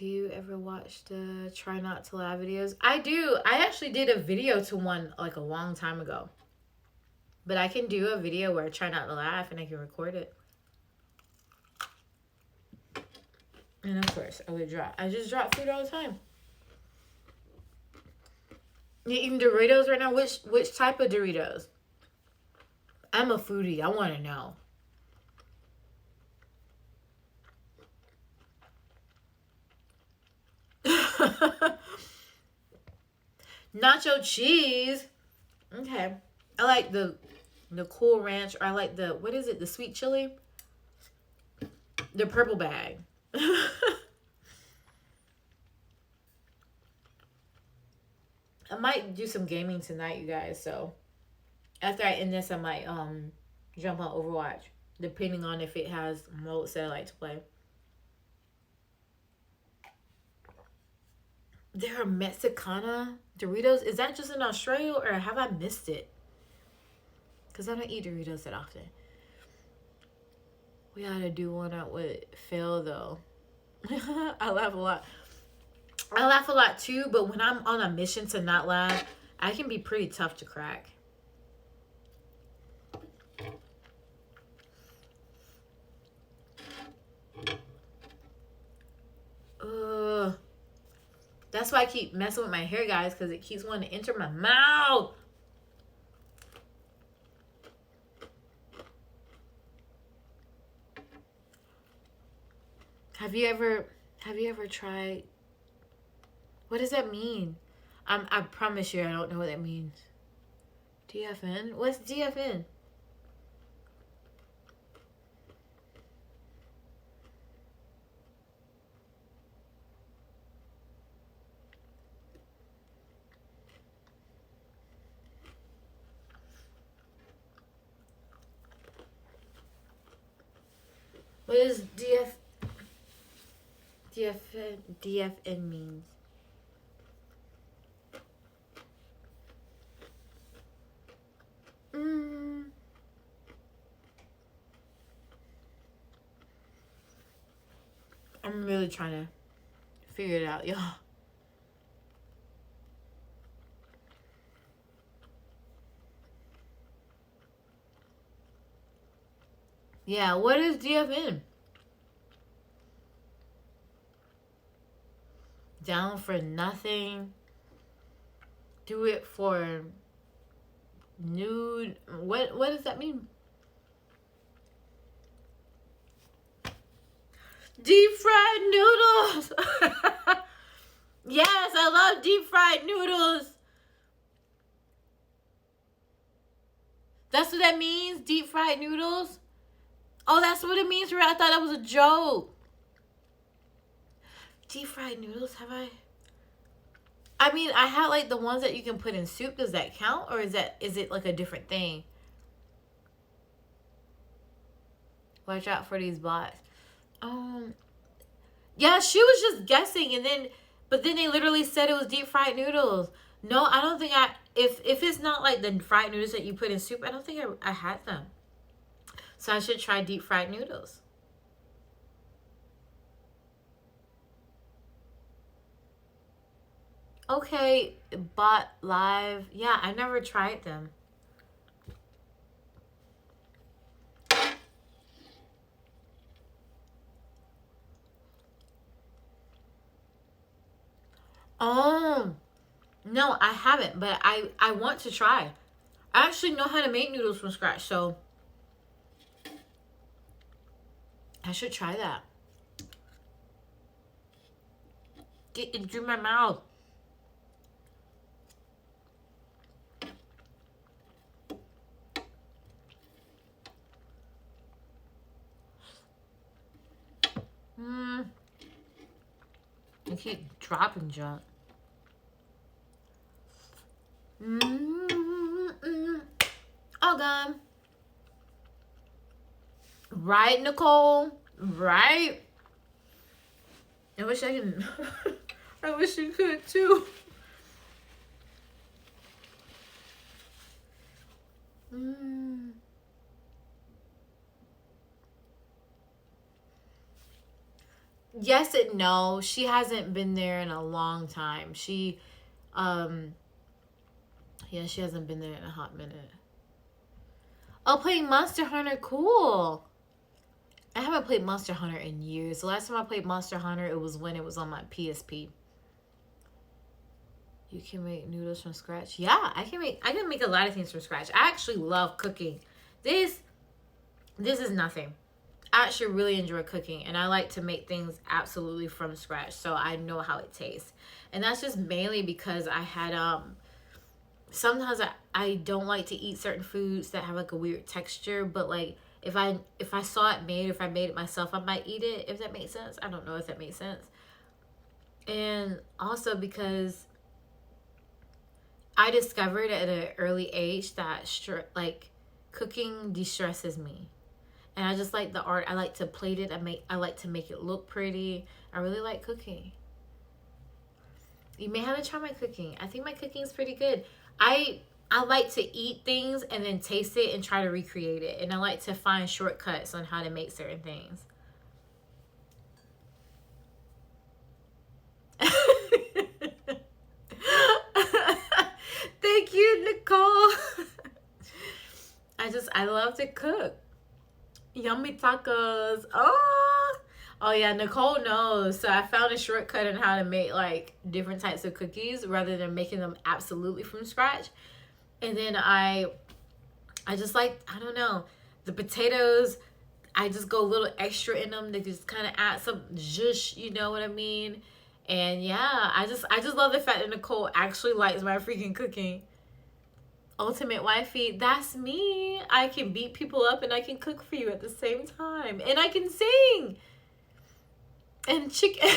you ever watch the Try Not to Laugh videos? I do. I actually did a video to one like a long time ago. But I can do a video where I try not to laugh and I can record it. And of course, I just drop food all the time. You eating Doritos right now? Which type of Doritos? I'm a foodie. I want to know. Nacho cheese. Okay. I like the Cool Ranch, or I like the, what is it? The sweet chili? The purple bag. I might do some gaming tonight, you guys, so after I end this, I might jump on Overwatch, depending on if it has modes that I like to play. There are Mexicana Doritos. Is that just in Australia, or have I missed it? Because I don't eat Doritos that often. We gotta do one out with Phil, though. I laugh a lot. I laugh a lot, too, but when I'm on a mission to not laugh, I can be pretty tough to crack. That's why I keep messing with my hair, guys, because it keeps wanting to enter my mouth. Have you ever tried? What does that mean? I promise you I don't know what that means. DFN? What's DFN? What does DFN means? I'm really trying to figure it out, y'all. Yeah, what is DFN? Down for nothing. Do it for nude. What does that mean? Deep fried noodles. Yes, I love deep fried noodles. That's what that means? Deep fried noodles? Oh, that's what it means, right? I thought that was a joke. Deep fried noodles, have I? I mean, I had like the ones that you can put in soup. Does that count? Or is it like a different thing? Watch out for these bots. Yeah, she was just guessing, but then they literally said it was deep fried noodles. No, I don't think if it's not like the fried noodles that you put in soup, I don't think I had them. So I should try deep fried noodles. Okay, but live. Yeah, I never tried them. Oh, no, I haven't, but I want to try. I actually know how to make noodles from scratch, so I should try that. Get it through my mouth. I keep dropping junk. All gone. Right, Nicole? Right? I wish I could. I wish you could too. Yes and no. She hasn't been there in a long time. Yeah, she hasn't been there in a hot minute. Oh, playing Monster Hunter, cool. I haven't played Monster Hunter in years. The last time I played Monster Hunter, it was when it was on my PSP. You can make noodles from scratch? Yeah, I can make a lot of things from scratch. I actually love cooking. This is nothing. I actually really enjoy cooking, and I like to make things absolutely from scratch, so I know how it tastes. And that's just mainly because I had sometimes I don't like to eat certain foods that have like a weird texture, but like if I saw it made, if I made it myself, I might eat it, if that makes sense. I don't know if that makes sense. And also because I discovered at an early age that like cooking de-stresses me. And I just like the art. I like to plate it. I like to make it look pretty. I really like cooking. You may have to try my cooking. I think my cooking is pretty good. I like to eat things and then taste it and try to recreate it. And I like to find shortcuts on how to make certain things. Thank you, Nicole. I love to cook. Yummy tacos. Oh yeah, Nicole knows. So I found a shortcut on how to make like different types of cookies rather than making them absolutely from scratch. And then I just like, I don't know, the potatoes, I just go a little extra in them to just kind of add some zhuzh, you know what I mean? And yeah, I just love the fact that Nicole actually likes my freaking cooking. Ultimate wifey, that's me. I can beat people up and I can cook for you at the same time. And I can sing. And chicken.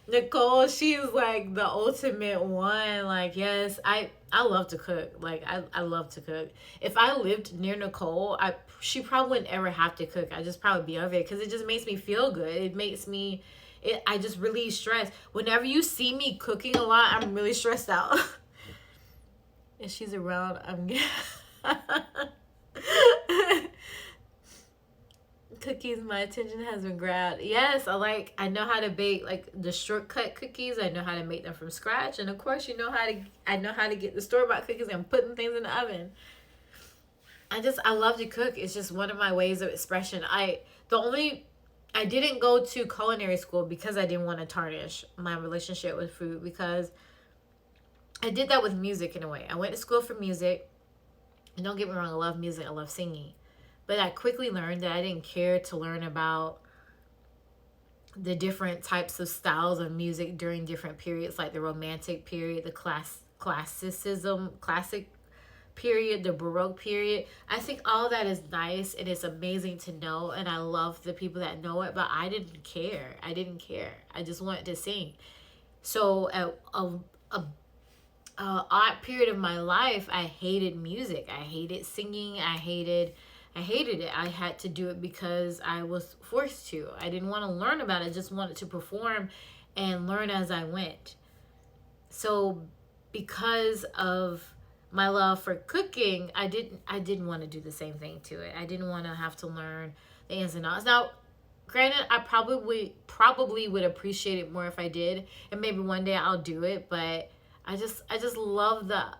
Nicole, she's like the ultimate one. Like, yes, I love to cook. Like, I love to cook. If I lived near Nicole, she probably wouldn't ever have to cook. I'd just probably be over it because it just makes me feel good. It makes me, I just relieve stress. Whenever you see me cooking a lot, I'm really stressed out. If she's around, I'm cookies, my attention has been grabbed. Yes, I know how to bake like the shortcut cookies. I know how to make them from scratch, and of course, I know how to get the store-bought cookies and putting things in the oven. I love to cook. It's just one of my ways of expression. I didn't go to culinary school because I didn't want to tarnish my relationship with food, because I did that with music in a way. I went to school for music. And don't get me wrong, I love music. I love singing. But I quickly learned that I didn't care to learn about the different types of styles of music during different periods, like the Romantic period, the classic period, the Baroque period. I think all that is nice and it's amazing to know. And I love the people that know it. But I didn't care. I just wanted to sing. So at a odd period of my life, I hated music. I hated singing. I hated it. I had to do it because I was forced to. I didn't want to learn about it. I just wanted to perform and learn as I went. So because of my love for cooking, I didn't want to do the same thing to it. I didn't want to have to learn the ins and outs. Now, granted, I probably would appreciate it more if I did, and maybe one day I'll do it. But I just love the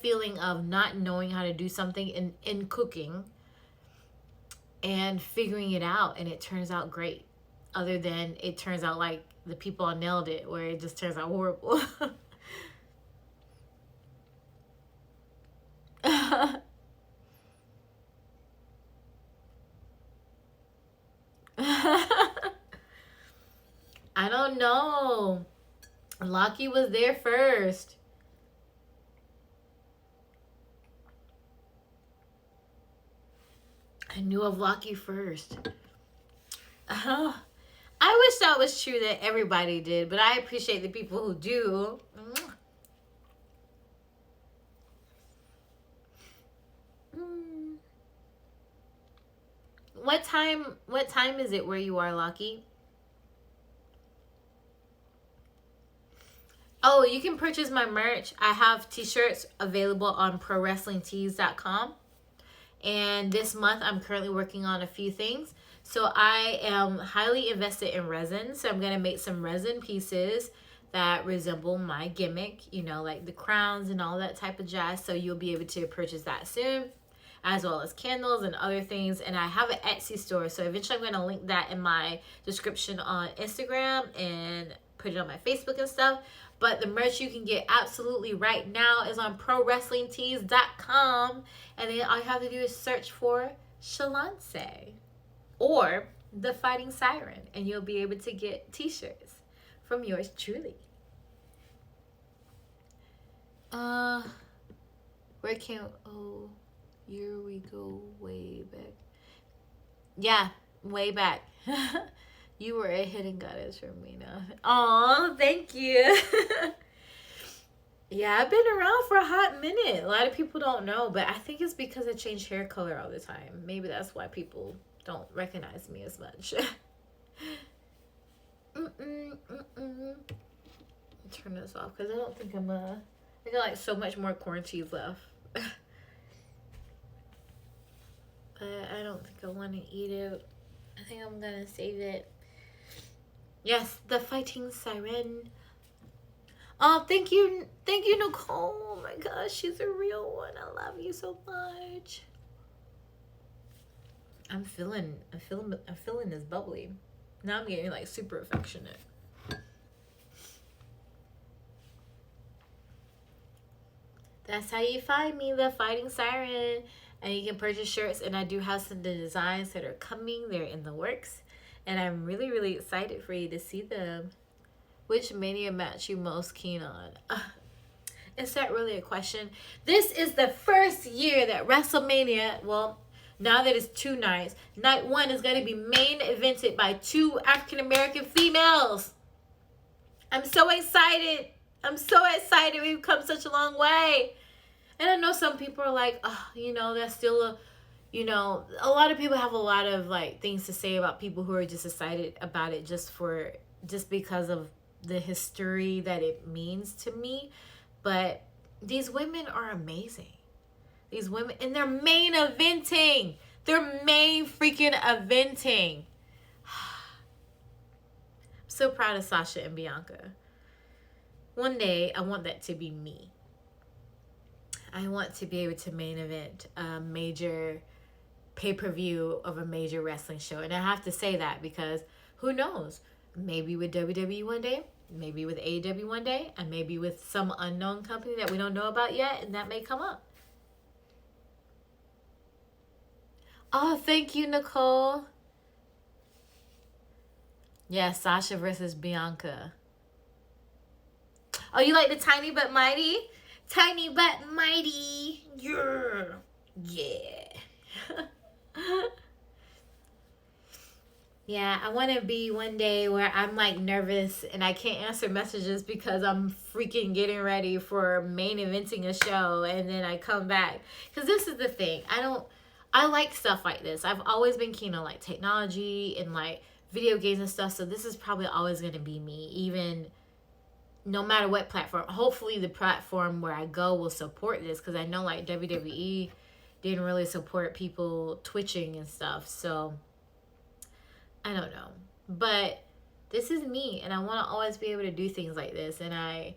feeling of not knowing how to do something in cooking and figuring it out, and it turns out great. Other than it turns out like the people nailed it, where it just turns out horrible. I don't know. Lockie was there first. I knew of Lockie first. I wish that was true that everybody did, but I appreciate the people who do. What time is it where you are, Lockie? Oh, you can purchase my merch. I have t-shirts available on prowrestlingtees.com. And this month, I'm currently working on a few things. So I am highly invested in resin. So I'm going to make some resin pieces that resemble my gimmick, you know, like the crowns and all that type of jazz. So you'll be able to purchase that soon, as well as candles and other things. And I have an Etsy store. So eventually I'm going to link that in my description on Instagram and put it on my Facebook and stuff. But the merch you can get absolutely right now is on prowrestlingtees.com. And then all you have to do is search for Shaloncé or TheFightingSiren. And you'll be able to get t-shirts from yours truly. Where can... Oh, here we go way back. Yeah, way back. You were a hidden goddess, Romina. Aw, thank you. Yeah, I've been around for a hot minute. A lot of people don't know, but I think it's because I change hair color all the time. Maybe that's why people don't recognize me as much. Turn this off because I don't think I got like so much more corn cheese left. But I don't think I want to eat it. I think I'm going to save it. Yes, the Fighting Siren. Oh, thank you, Nicole. Oh my gosh, she's a real one. I love you so much. I'm feeling this bubbly. Now I'm getting like super affectionate. That's how you find me, the Fighting Siren. And you can purchase shirts, and I do have some designs that are coming. They're in the works. And I'm really, really excited for you to see them. Which Mania match you most keen on? Is that really a question? This is the first year that WrestleMania, well, now that it's 2 nights, night 1 is going to be main evented by 2 African-American females. I'm so excited. I'm so excited. We've come such a long way. And I know some people are like, oh, you know, that's still a... You know, a lot of people have a lot of like things to say about people who are just excited about it just because of the history that it means to me. But these women are amazing. These women, and they're main eventing. They're main freaking eventing. I'm so proud of Sasha and Bianca. One day, I want that to be me. I want to be able to main event a major pay-per-view of a major wrestling show. And I have to say that because who knows? Maybe with WWE one day, maybe with AEW one day, and maybe with some unknown company that we don't know about yet, and that may come up. Oh, thank you, Nicole. Yeah, Sasha versus Bianca. Oh, you like the Tiny But Mighty? Tiny But Mighty. Yeah. Yeah. Yeah, I want to be one day where I'm like nervous and I can't answer messages because I'm freaking getting ready for main eventing a show, and then I come back. Because this is the thing. I like stuff like this. I've always been keen on like technology and like video games and stuff. So this is probably always going to be me. Even no matter what platform, hopefully the platform where I go will support this, because I know like WWE didn't really support people twitching and stuff. So I don't know. But this is me, and I want to always be able to do things like this, and I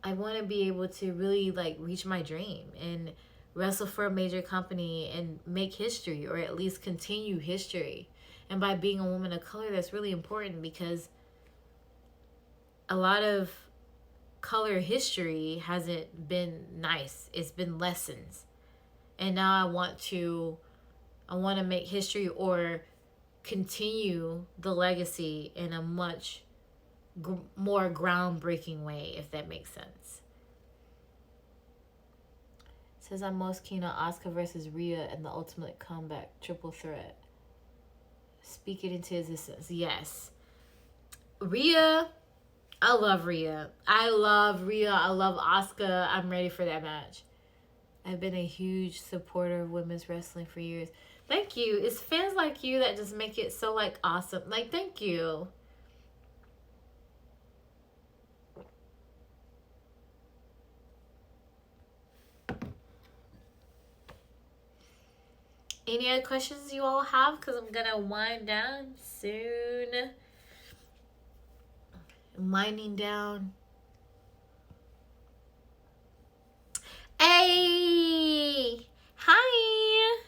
want to be able to really like reach my dream and wrestle for a major company and make history, or at least continue history. And by being a woman of color, that's really important, because a lot of color history hasn't been nice. It's been lessons. And now I want to make history, or continue the legacy in a much more groundbreaking way, if that makes sense. It says I'm most keen on Asuka versus Rhea and the Ultimate Comeback triple threat. Speak it into existence. Yes. Rhea, I love Rhea. I love Asuka. I'm ready for that match. I've been a huge supporter of women's wrestling for years. Thank you. It's fans like you that just make it so like awesome. Like, thank you. Any other questions you all have? Because I'm going to wind down soon. I'm winding down. Hey! Hi!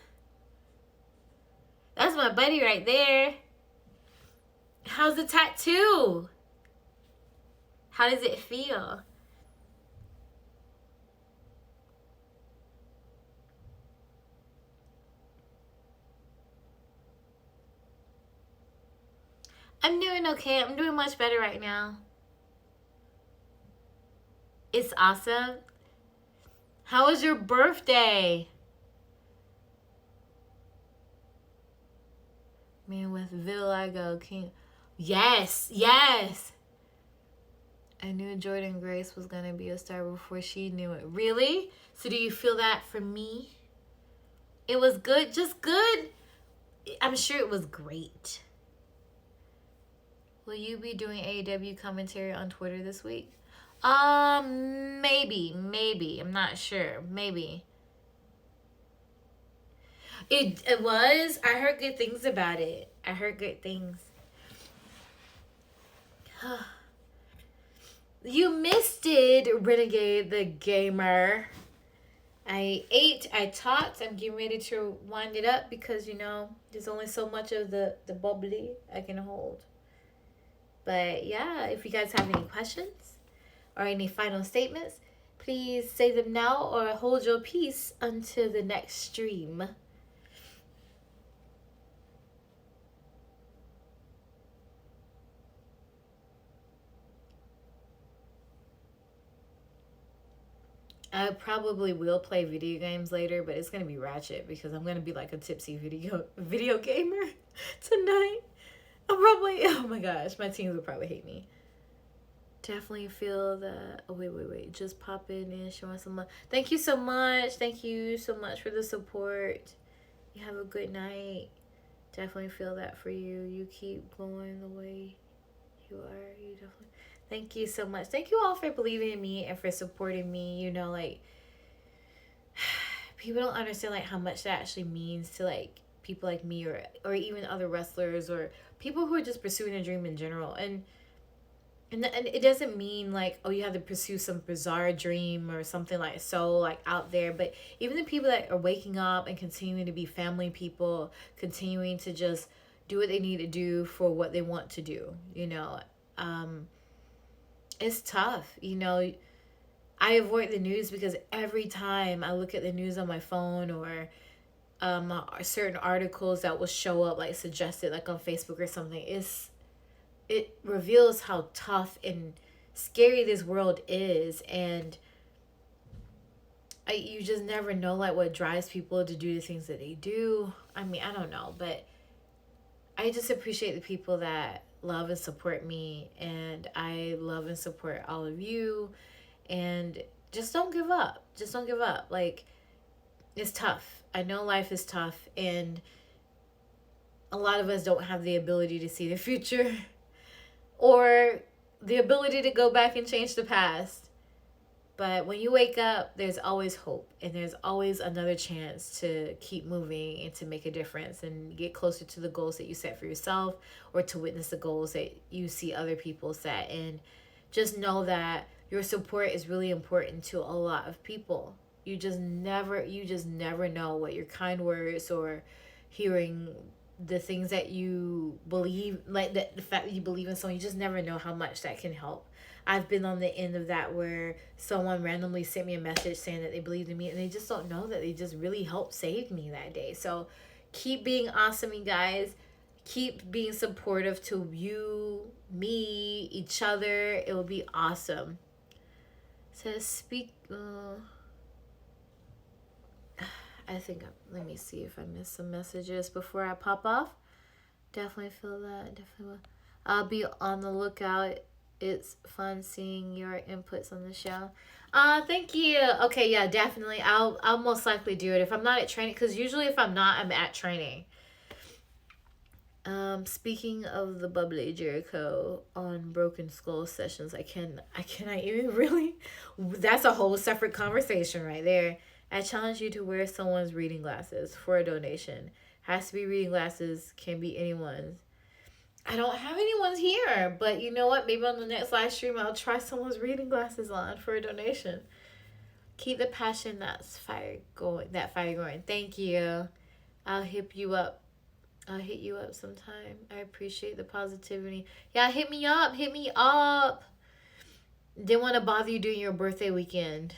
That's my buddy right there. How's the tattoo? How does it feel? I'm doing okay. I'm doing much better right now. It's awesome. How was your birthday? Man, with vitiligo, King. Yes, yes. I knew Jordan Grace was gonna be a star before she knew it. Really? So do you feel that for me? It was good, just good. I'm sure it was great. Will you be doing AEW commentary on Twitter this week? Maybe. I'm not sure. Maybe. It was. I heard good things about it. I heard good things. You missed it, Renegade the Gamer. I ate, I talked. I'm getting ready to wind it up because, you know, there's only so much of the bubbly I can hold. But yeah, if you guys have any questions or any final statements, please say them now or hold your peace until the next stream. I probably will play video games later, but it's gonna be ratchet because I'm gonna be like a tipsy video gamer tonight. I'm probably, oh my gosh, my teens will probably hate me. Definitely feel that. Oh wait, just pop in and showing some love. Thank you so much. Thank you so much for the support. You have a good night. Definitely feel that for you. You keep going the way you are. You definitely. Thank you so much. Thank you all for believing in me and for supporting me. You know, like, people don't understand like how much that actually means to like people like me, or even other wrestlers, or people who are just pursuing a dream in general. And it doesn't mean like, oh, you have to pursue some bizarre dream or something like so like out there. But even the people that are waking up and continuing to be family people, continuing to just do what they need to do for what they want to do, you know. It's tough, you know. I avoid the news because every time I look at the news on my phone, or certain articles that will show up like suggested like on Facebook or something, it reveals how tough and scary this world is. And you just never know like what drives people to do the things that they do. I mean, I don't know, but I just appreciate the people that love and support me, and I love and support all of you. And just don't give up. Like, it's tough. I know life is tough, and a lot of us don't have the ability to see the future or the ability to go back and change the past. But when you wake up, there's always hope, and there's always another chance to keep moving and to make a difference and get closer to the goals that you set for yourself, or to witness the goals that you see other people set. And just know that your support is really important to a lot of people. You just never know what your kind words or hearing the things that you believe, like the fact that you believe in someone, you just never know how much that can help. I've been on the end of that, where someone randomly sent me a message saying that they believed in me, and they just don't know that they just really helped save me that day. So keep being awesome, you guys. Keep being supportive to you, me, each other. It will be awesome. Says speak. I think, let me see if I missed some messages before I pop off. Definitely feel that. Definitely will. I'll be on the lookout. It's fun seeing your inputs on the show. Thank you. Okay, yeah, definitely. I'll most likely do it if I'm not at training, because usually if I'm not, I'm at training. Speaking of the bubbly Jericho on Broken Skull sessions, I cannot even really. That's a whole separate conversation right there. I challenge you to wear someone's reading glasses for a donation. Has to be reading glasses, can be anyone's. I don't have anyone's here, but you know what? Maybe on the next live stream, I'll try someone's reading glasses on for a donation. Keep the passion, that's fire going. That fire going. Thank you. I'll hit you up. I'll hit you up sometime. I appreciate the positivity. Yeah, hit me up. Hit me up. Didn't want to bother you during your birthday weekend.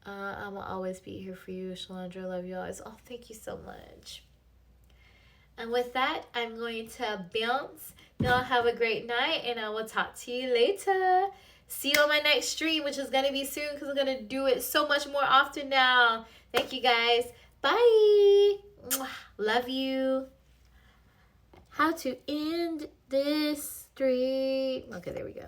I will always be here for you, Shalandra. I love you always. Oh, thank you so much. And with that, I'm going to bounce. Y'all have a great night, and I will talk to you later. See you on my next stream, which is going to be soon, because I'm going to do it so much more often now. Thank you, guys. Bye. Love you. How to end this stream. Okay, there we go.